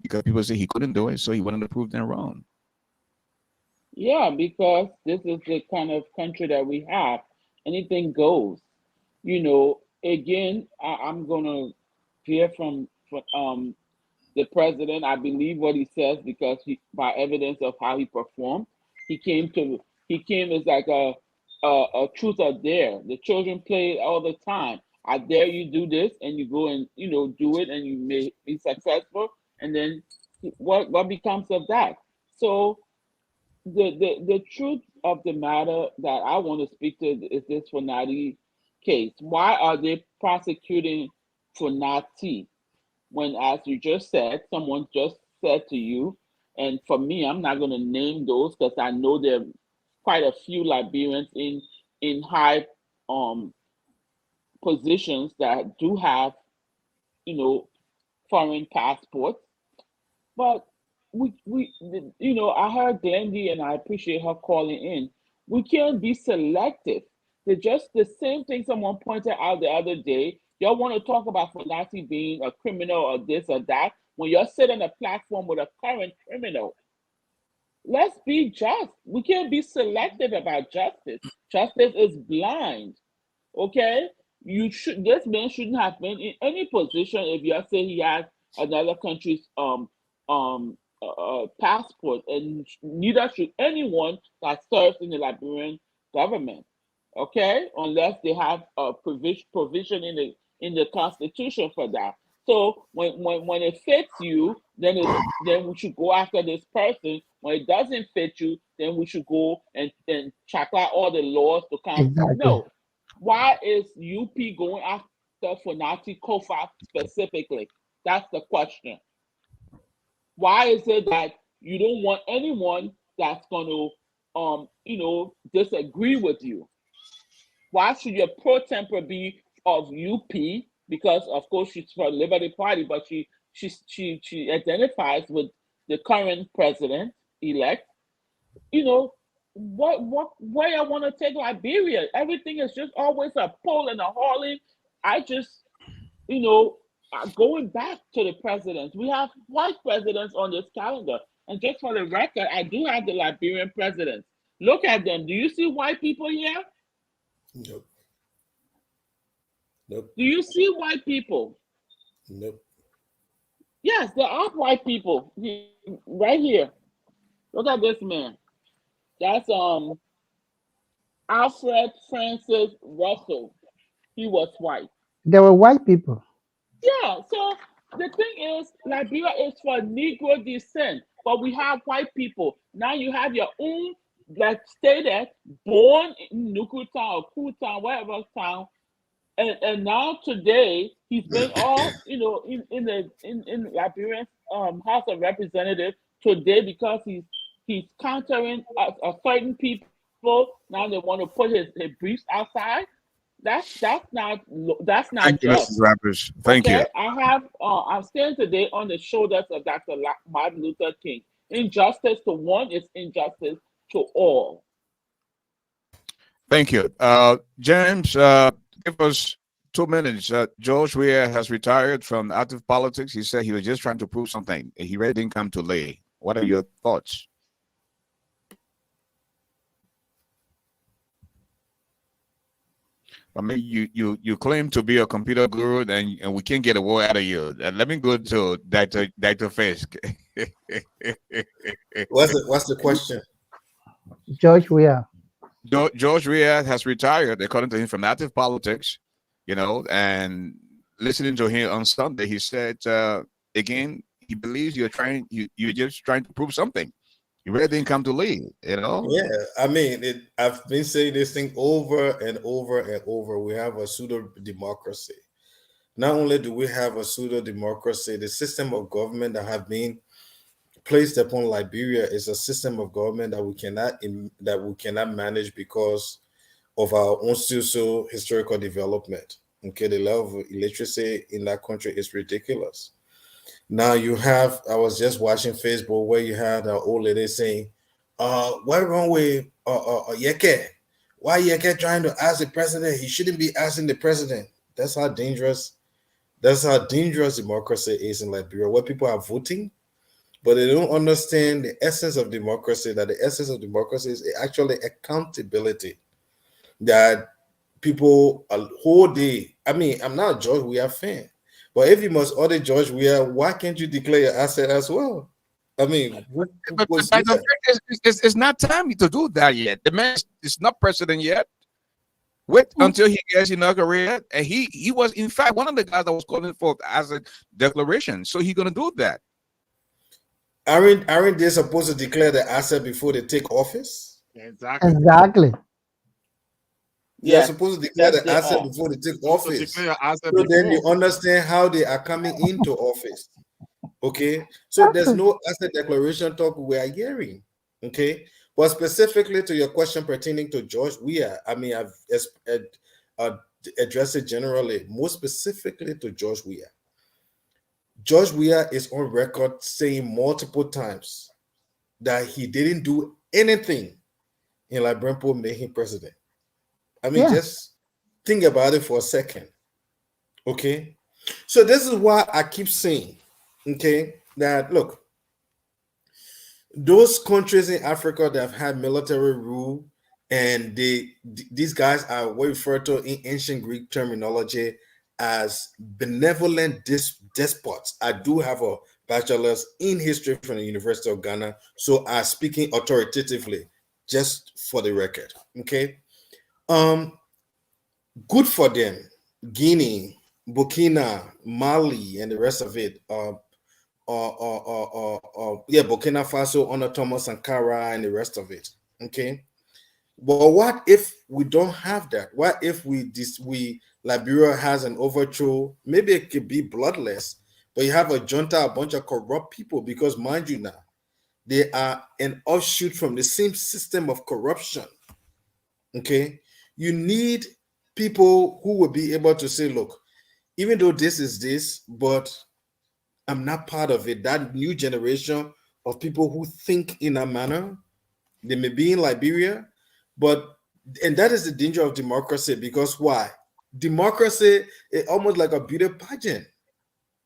because people say he couldn't do it, so he wanted to prove them wrong. Yeah, because this is the kind of country that we have. Anything goes. Again, I'm gonna hear from the president. I believe what he says because by evidence of how he performed, he came as like a truth or dare. The children play it all the time. I dare you do this, and you go and do it, and you may be successful, and then what becomes of that? So the truth of the matter that I want to speak to is this Fonati case. Why are they prosecuting Fonati when, as you just said, someone just said to you, and for me, I'm not going to name those because I know there are quite a few Liberians in high positions that do have foreign passports. But I heard Glendy, and I appreciate her calling in. We can't be selective. They're just the same thing someone pointed out the other day. Y'all want to talk about Fonati being a criminal or this or that when you're sitting on a platform with a current criminal. Let's be just. We can't be selective about justice. Justice is blind. Okay? This man shouldn't have been in any position if you say he has another country's passport, and neither should anyone that serves in the Liberian government. Okay, unless they have a provision in the constitution for that. So when it fits you, then we should go after this person. When it doesn't fit you, then we should go and check out all the laws to come. Exactly. No, why is UP going after Fonati Kofa specifically? That's the question. Why is it that you don't want anyone that's going to disagree with you? Why should your pro temper be of UP? Because of course she's for Liberty Party, but she identifies with the current president elect. What way I want to take Liberia? Everything is just always a pull and a hauling. I just going back to the presidents, we have white presidents on this calendar. And just for the record, I do have the Liberian presidents. Look at them. Do you see white people here? Nope. Do you see white people? Nope. Yes, there are white people right here. Look at this man. That's Alfred Francis Russell. He was white. There were white people. Yeah, so the thing is, Liberia is for Negro descent, but we have white people. Now you have your own that stay there, born in Nuku Town or Kutown, whatever town, and now today he's been all in Liberian House of Representatives today because he's countering a certain people. Now they want to put his briefs outside. That's not Thank you, just. Mrs. Rappers. Thank you. I'm standing today on the shoulders of Dr. Martin Luther King. Injustice to one is injustice to all. Thank you. James, give us 2 minutes. George Weah has retired from active politics. He said he was just trying to prove something. He really didn't come to lay. What are your thoughts? I mean, you claim to be a computer guru, and we can't get a word out of you. Let me go to Dr. Fisk. What's the question? George Weah. George Weah has retired, according to him, from active politics. And listening to him on Sunday, he said again, he believes you're just trying to prove something. You really didn't come to lead, Yeah, I mean, I've been saying this thing over and over and over. We have a pseudo-democracy. Not only do we have a pseudo-democracy, the system of government that have been placed upon Liberia is a system of government that we cannot manage because of our own socio-historical development. Okay, the level of illiteracy in that country is ridiculous. Now I was just watching Facebook where you had an old lady saying, what wrong with Yeke? Why Yeke trying to ask the president? He shouldn't be asking the president. That's how dangerous democracy is in Liberia, where people are voting, but they don't understand the essence of democracy, that the essence of democracy is actually accountability. That people a whole day, I mean, I'm not a George Weah fan, But if you must audit George Weah, why can't you declare your asset as well? I mean, but it's not time to do that yet. The man is not president yet. Wait until he gets inaugurated. And he was, in fact, one of the guys that was calling for asset declaration. So he's gonna do that. Aren't they supposed to declare the asset before they take office? Exactly. Exactly. They are Yes, supposed to declare yes, the they asset are. before they take So office. declare your asset So then you before. understand how they are coming into office. Okay. So there's no asset declaration talk we are hearing. Okay. But specifically to your question pertaining to George Weah, I mean, I've addressed it generally, more specifically to George Weah. George Weah is on record saying multiple times that he didn't do anything in Librampo made him president. I mean, just think about it for a second. Okay. So this is why I keep saying, okay, that look, those countries in Africa that have had military rule, and these guys are what referred to in ancient Greek terminology as benevolent despots. I do have a bachelor's in history from the University of Ghana, so I'm speaking authoritatively, just for the record. Okay. Good for them. Guinea, Burkina, Mali, and the rest of it. Burkina Faso under Thomas Sankara and the rest of it. Okay. But what if we don't have that? What if we Liberia has an overthrow? Maybe it could be bloodless, but you have a junta, a bunch of corrupt people, because mind you now, they are an offshoot from the same system of corruption. Okay. You need people who will be able to say, look, even though this is this, but I'm not part of it. That new generation of people who think in a manner, they may be in Liberia, and that is the danger of democracy, because why? Democracy is almost like a beauty pageant,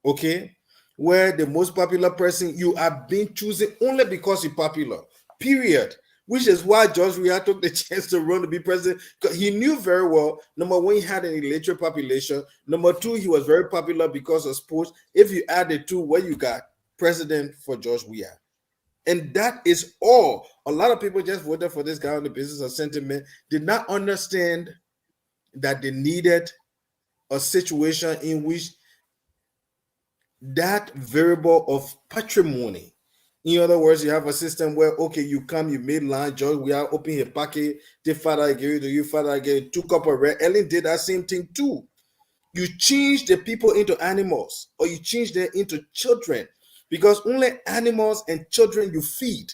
okay? Where the most popular person, you are being chosen only because you're popular, period. Which is why George Weah took the chance to run to be president, because he knew very well, number one, he had an illiterate population. Number two, he was very popular because of sports. If you add the two, what you got? President for George Weah. And that is all. A lot of people just voted for this guy on the basis of sentiment, did not understand that they needed a situation in which that variable of patrimony. In other words, you have a system where, okay, you come, you made line, George, we are open a packet, the father I gave it to you, father I gave it, 2 cup of red. Ellen did that same thing too. You change the people into animals, or you change them into children, because only animals and children you feed.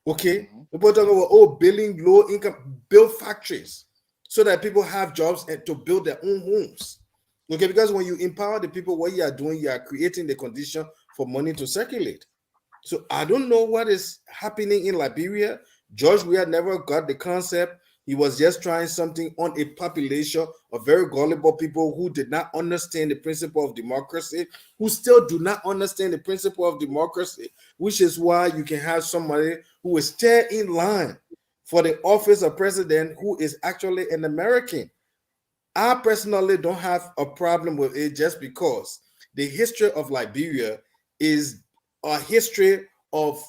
Okay, people talk about building low income, build factories so that people have jobs and to build their own homes. Okay, because when you empower the people, what you are doing, you are creating the condition for money to circulate. So I don't know what is happening in Liberia. George Weah never got the concept. He was just trying something on a population of very gullible people who did not understand the principle of democracy, who still do not understand the principle of democracy, which is why you can have somebody who is still in line for the office of president who is actually an American. I personally don't have a problem with it, just because the history of Liberia is a history of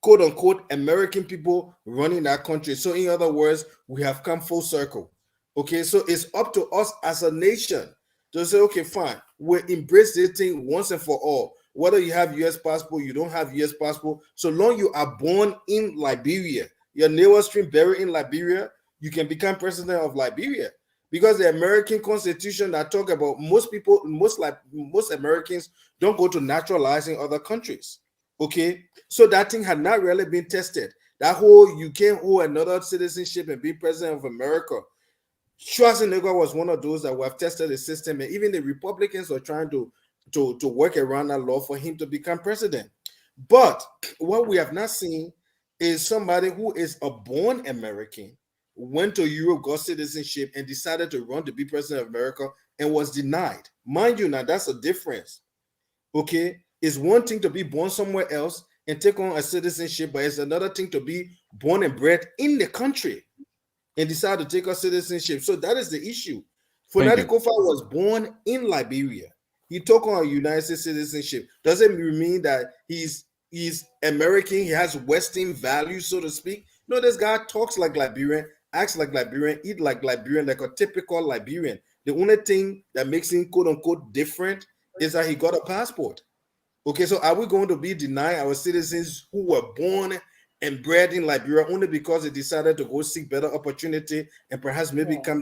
quote unquote American people running that country. So, in other words, we have come full circle. Okay, so it's up to us as a nation to say, okay, fine, we embrace this thing once and for all. Whether you have US passport, you don't have US passport, so long you are born in Liberia, your neighbor stream buried in Liberia, you can become president of Liberia. Because the American Constitution that talk about most Americans don't go to naturalizing other countries. Okay, so that thing had not really been tested. That whole you can't hold another citizenship and be president of America. Schwarzenegger was one of those that have tested the system, and even the Republicans are trying to work around that law for him to become president. But what we have not seen is somebody who is a born American, went to Europe, got citizenship, and decided to run to be president of America and was denied. Mind you, now that's a difference. Okay, it's one thing to be born somewhere else and take on a citizenship, but it's another thing to be born and bred in the country and decide to take on citizenship. So that is the issue. Funadi Kofa was born in Liberia. He took on United States citizenship. Doesn't mean that he's American. He has Western values, so to speak. No, this guy talks like Liberian, acts like Liberian, eat like Liberian, like a typical Liberian. The only thing that makes him quote unquote different is that he got a passport. Okay, so are we going to be denying our citizens who were born and bred in Liberia only because they decided to go seek better opportunity and perhaps maybe come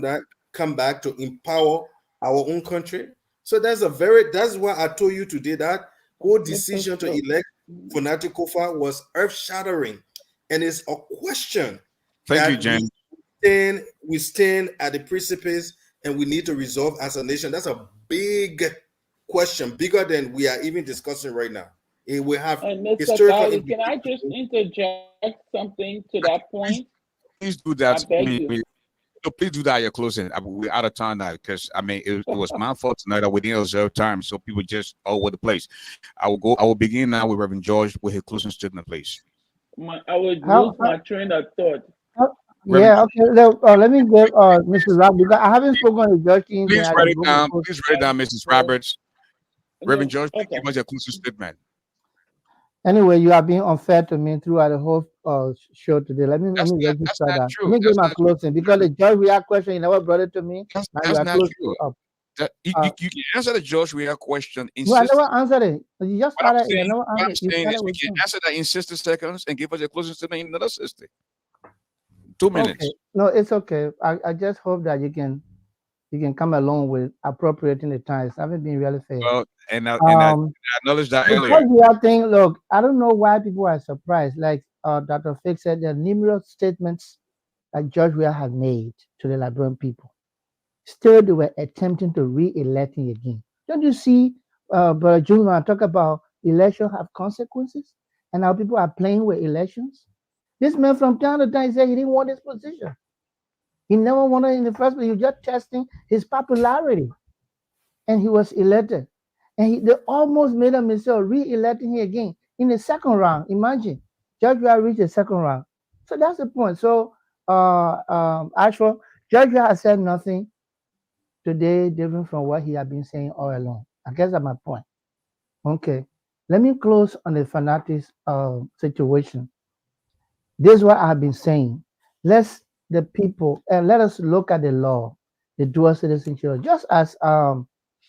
back to empower our own country? So that's why I told you today that whole decision to elect Funati Kofa was earth-shattering, and it's a question Thank you, that Jen. we stand at the precipice and we need to resolve as a nation. That's a big question, bigger than we are even discussing right now. We have And Mr. historical Garley, can I just interject something to that point? Please do that. I beg you. No, please do that. You're closing. We're out of time now because it was my fault tonight that we didn't observe time, so people just all over the place. I will begin now with Reverend George with his closing statement, please. I would lose my train of thought. Yeah, okay. Let me give Mrs. Rob, because I haven't spoken to George King. Please write it down. Please write it down, Mrs. Roberts. Reverend George, okay. give us your closing statement. Anyway, you are being unfair to me throughout the whole show today. Let me register that. Let me get my closing because the George Weah question, you never brought it to me. That's you are not true. up. You can answer the George Weah question. No, I never answered it. You just started. You never What I'm answered. saying is we can answer that in 60 seconds and give us your closing statement in another 60. 2 minutes. Okay. No, it's okay. I just hope that you can come along with appropriating the times. I haven't been really fair. Well, and I acknowledged that earlier. The other thing, look, I don't know why people are surprised. Like Dr. Fix said, there are numerous statements that George Weah had made to the Liberian people. Still, they were attempting to re-elect him again. Don't you see, Brother June, when I talk about election have consequences and how people are playing with elections? This man from time to time said he didn't want this position. He never wanted it in the first place. He was just testing his popularity. And he was elected. And they almost made a mistake of re-electing him again in the second round. Imagine. George Weah reached the second round. So that's the point. So, Ashford, George Weah has said nothing today different from what he had been saying all along. I guess that's my point. Okay. Let me close on the fanatics situation. This is what I've been saying. Let us look at the law, the dual citizenship, just as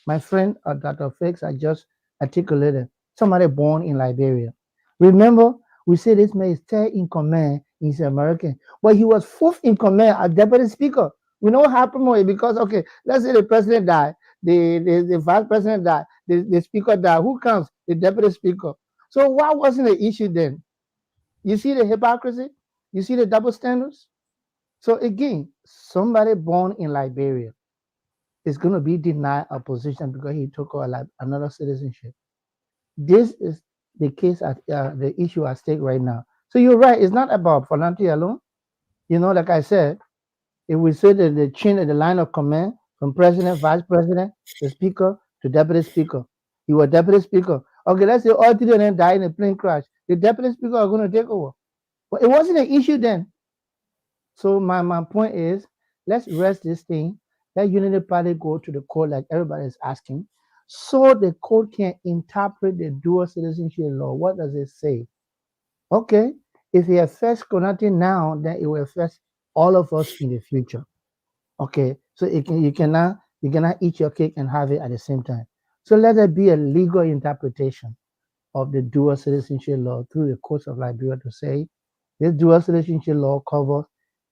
my friend Dr. Fix I just articulated. Somebody born in Liberia. Remember, we said this man is third in command. He's American, but he was fourth in command as deputy speaker. We know what happened because let's say the president died, the vice president died, the speaker died. Who comes? The deputy speaker. So why wasn't the issue then? You see the hypocrisy? You see the double standards? So again, somebody born in Liberia is going to be denied a position because he took on another citizenship. This is the case at the issue at stake right now. So you're right. It's not about Fanati alone. Like I said, if we say that the chain of the line of command from president, vice president, the speaker to deputy speaker, you were deputy speaker. Okay, let's say all three of them die in a plane crash. The deputy speaker are going to take over. But it wasn't an issue then. So my point is, let's rest this thing. Let Unity Party go to the court like everybody is asking, so the court can interpret the dual citizenship law. What does it say? Okay, if it affects Konati now, then it will affect all of us in the future. Okay, so you cannot eat your cake and have it at the same time. So let there be a legal interpretation of the dual citizenship law through the courts of Liberia to say this dual citizenship law covers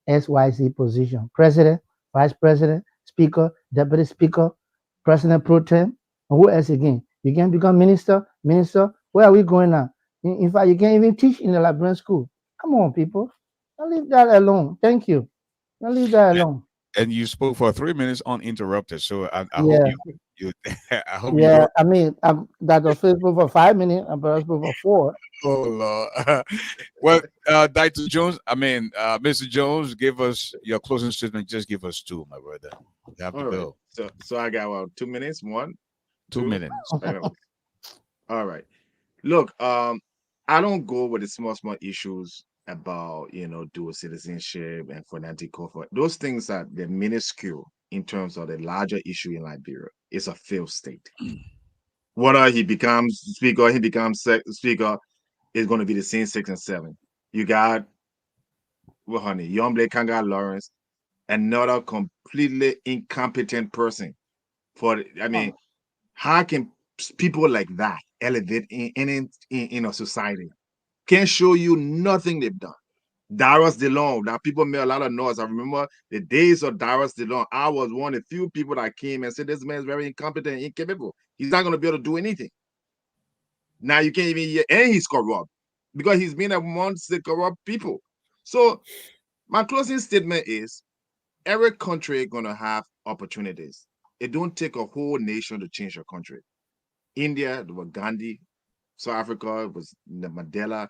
XYZ position: president, vice president, speaker, deputy speaker, president pro tem, and who else again? You can become minister. Where are we going now? In fact, you can't even teach in the Liberian school. Come on, people. Don't leave that alone. Thank you. Don't leave that alone. And you spoke for 3 minutes uninterrupted. So I Yeah. hope you I hope you Yeah, I mean, that was Facebook for 5 minutes, and Facebook for 4. Oh Lord. Well, Dr. Jones, Mr. Jones, give us your closing statement. Just give us 2, my brother. You have to All right. go. So I got 2 minutes. 1, 2 minutes. All right. Look, I don't go with the small issues about dual citizenship and financial comfort. Those things they're minuscule in terms of the larger issue in Liberia. It's a failed state. Whether he becomes speaker, he becomes speaker, it's going to be the same 6 and 7. You got, well, honey, young Blake Kanga Lawrence, another completely incompetent person. I mean, how can people like that elevate in a society? Can't show you nothing they've done. Darius DeLong, that people made a lot of noise. I remember the days of Darius DeLong. I was one of the few people that came and said, this man is very incompetent, incapable. He's not going to be able to do anything. Now you can't even hear, and he's corrupt because he's been amongst the corrupt people. So my closing statement is every country going to have opportunities. It don't take a whole nation to change a country. India, there was Gandhi. South Africa was Mandela.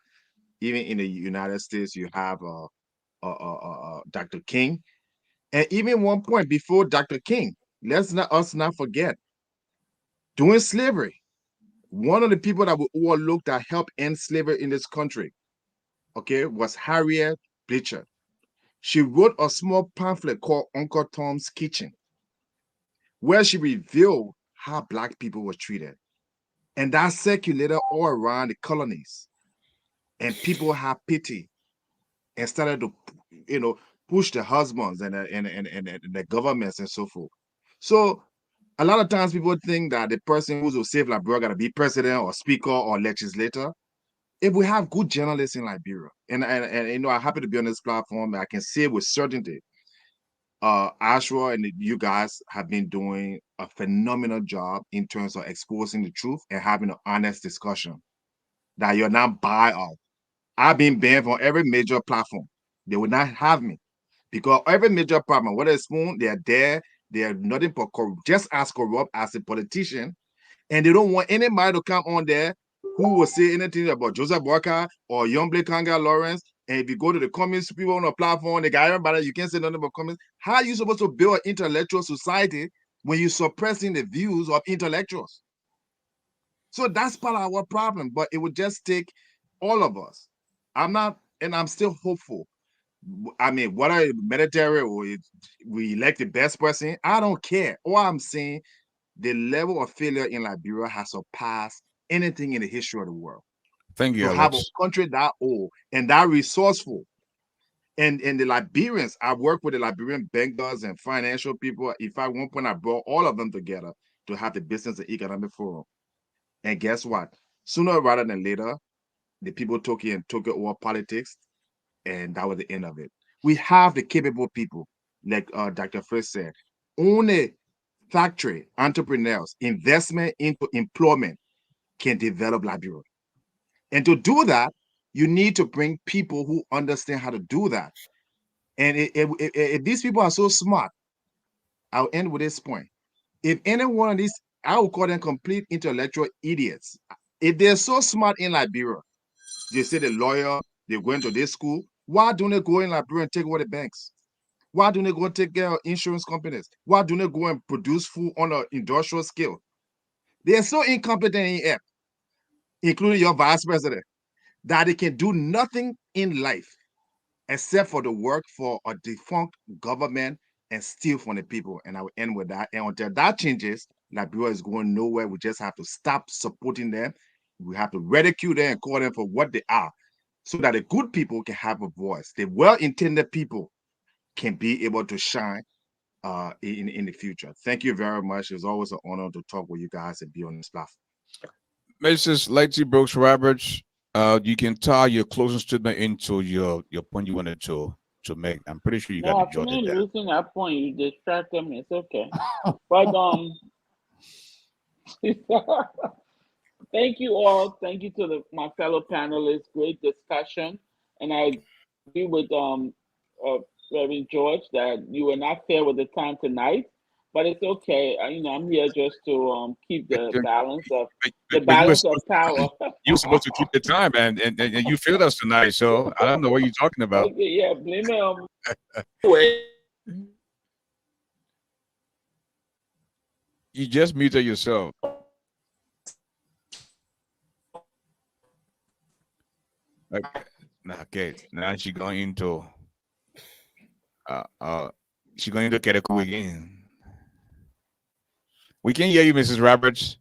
Even in the United States, you have Dr. King. And even one point before Dr. King, let's not forget, during slavery, one of the people that were overlooked that helped end slavery in this country, okay, was Harriet Beecher. She wrote a small pamphlet called Uncle Tom's Kitchen, where she revealed how Black people were treated. And that circulated all around the colonies. And people had pity and started to, push the husbands and the governments and so forth. So a lot of times people think that the person who's will save Liberia got to be president or speaker or legislator. If we have good journalists in Liberia, and I'm happy to be on this platform, I can say with certainty, ASHFORD and you guys have been doing a phenomenal job in terms of exposing the truth and having an honest discussion that you're not buy off. I've been banned from every major platform. They would not have me because every major platform, whether it's Spoon, they are there. They are nothing but just as corrupt as a politician, and they don't want anybody to come on there who will say anything about Joseph Walker or Young Blake Kanga Lawrence. And if you go to the comments, people on a platform, they got everybody, you can't say nothing about comments. How are you supposed to build an intellectual society when you're suppressing the views of intellectuals? So that's part of our problem, but it would just take all of us. I'm still hopeful. I mean, whether military or we elect the best person, I don't care. All I'm saying, the level of failure in Liberia has surpassed anything in the history of the world. Thank you, To have a Alex. country that old and that resourceful. And the Liberians, I work with the Liberian bankers and financial people. In fact, one point I brought all of them together to have the Business and Economic Forum. And guess what? Sooner rather than later, the people took over politics, and that was the end of it. We have the capable people, like Dr. Fritz said, only factory entrepreneurs, investment into employment can develop Liberia. And to do that, you need to bring people who understand how to do that. And if these people are so smart, I'll end with this point. If any one of these, I would call them complete intellectual idiots. If they're so smart in Liberia, they say the lawyer, they're going to this school, why don't they go in Liberia and take over the banks? Why don't they go and take care of insurance companies? Why don't they go and produce food on an industrial scale? They are so incompetent in here, including your vice president, that they can do nothing in life except for the work for a defunct government and steal from the people. And I will end with that. And until that changes, Liberia is going nowhere. We just have to stop supporting them. We have to ridicule them and call them for what they are, so that the good people can have a voice. The well-intended people can be able to shine in the future. Thank you very much. It's always an honor to talk with you guys and be on this platform. Mrs. Lexi Brooks Roberts, you can tie your closing statement into your point you wanted to make. I'm pretty sure you got No, to I jot it finished down. losing that point. You distracted me. It's okay. But thank you all. Thank you to my fellow panelists. Great discussion, and I agree with Reverend George that you were not fair with the time tonight. But it's okay. I'm here just to keep the balance of But you were power. you were supposed to keep the time, and you failed us tonight. So I don't know what you're talking about. Okay, yeah, blame it on You just muted yourself. Okay. Now she's going into she's going into Kereku again. We can hear you, Mrs. Roberts.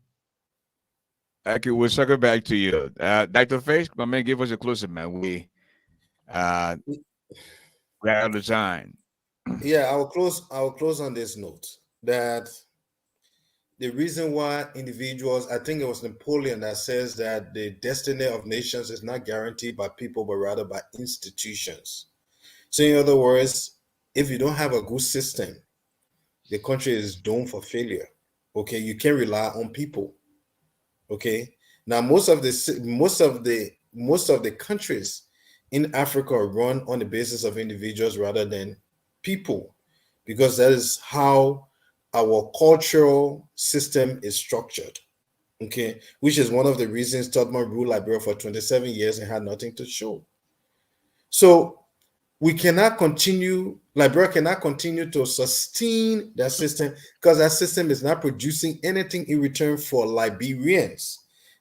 Okay, we'll circle back to you. Dr. Face, my man, give us a closing, man. We are out of time. Yeah, I'll close on this note that the reason why individuals, I think it was Napoleon that says that the destiny of nations is not guaranteed by people, but rather by institutions. So, in other words, if you don't have a good system, the country is doomed for failure. Okay, you can rely on people. Okay, now most of the countries in Africa are run on the basis of individuals rather than people, because that is how our cultural system is structured. Okay, which is one of the reasons Tottenham ruled Liberia for 27 years and had nothing to show. So Liberia cannot continue to sustain that system because that system is not producing anything in return for Liberians.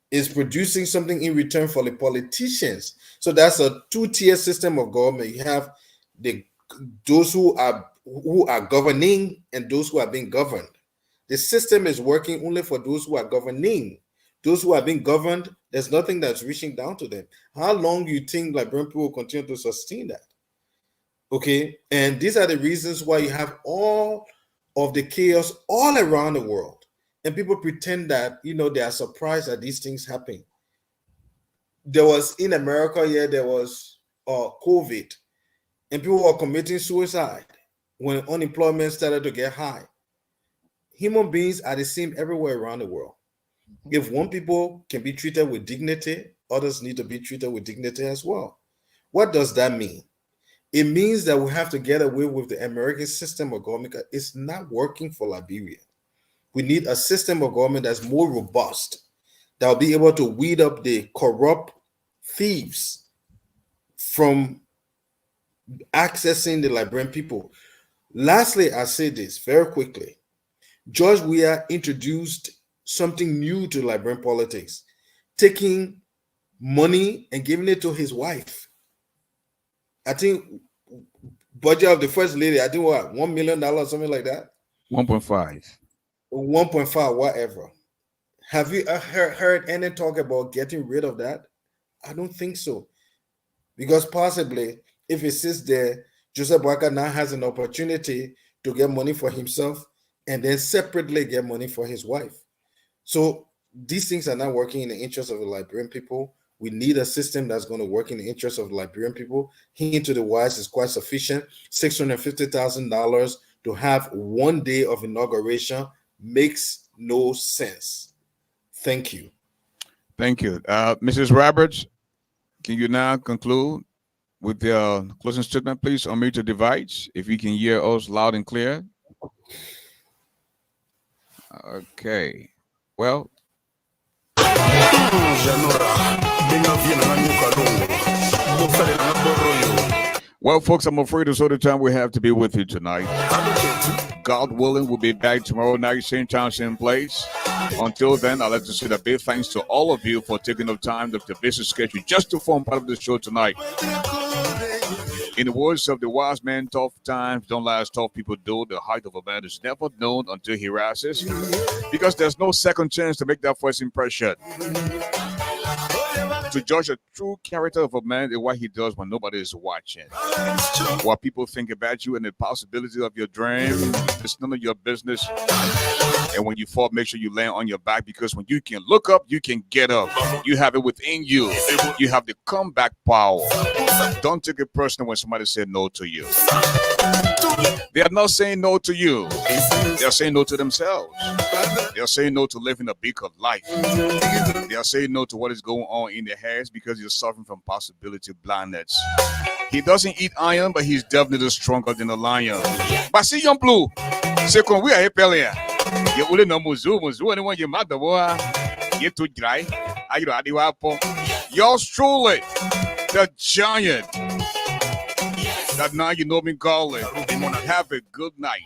It's producing something in return for the politicians. So that's a two-tier system of government. You have those who are governing and those who are being governed. The system is working only for those who are governing. Those who are being governed, there's nothing that's reaching down to them. How long do you think Liberian people will continue to sustain that? Okay, and these are the reasons why you have all of the chaos all around the world, and people pretend that they are surprised that these things happen. There was in America, there was COVID, and people were committing suicide when unemployment started to get high. Human beings are the same everywhere around the world. If one people can be treated with dignity, others need to be treated with dignity as well. What does that mean? It means that we have to get away with the American system of government. It's not working for Liberia. We need a system of government that's more robust, that will be able to weed up the corrupt thieves from accessing the Liberian people. Lastly, I say this very quickly. George Weah introduced something new to Liberian politics, taking money and giving it to his wife. I think budget of the first lady, I think what, $1 million or something like that? 1.5. 1.5, whatever. Have you heard any talk about getting rid of that? I don't think so. Because possibly, if it sits there, Joseph Boakai now has an opportunity to get money for himself and then separately get money for his wife. So these things are not working in the interest of the Liberian people. We need a system that's going to work in the interest of the Liberian people. Hint to the wise is quite sufficient. $650,000 to have one day of inauguration makes no sense. Thank you. Thank you. Mrs. Roberts, can you now conclude with your closing statement, please? Unmute your device if you can hear us loud and clear. Okay. Well, folks, I'm afraid it's all the time we have to be with you tonight. God willing, we'll be back tomorrow night, same time, same place. Until then, I'd like to say a big thanks to all of you for taking the time of the business schedule just to form part of the show tonight. In the words of the wise man, tough times don't last, tough people do. The height of a man is never known until he rises, because there's no second chance to make that first impression. To judge a true character of a man is what he does when nobody is watching. What people think about you and the possibility of your dream, it's none of your business. And when you fall, make sure you land on your back, because when you can look up, you can get up. You have it within you. You have the comeback power. Don't take it personal when somebody said no to you. They are not saying no to you. They are saying no to themselves. They are saying no to living a bigger life. They are saying no to what is going on in their heads because you're suffering from possibility blindness. He doesn't eat iron, but he's definitely stronger than a lion. But see, young blue, say when we are here, you only know muzu, anyone you matter, boy. You too dry. Yours truly, the giant. That now you know me, Garley. Have a good night.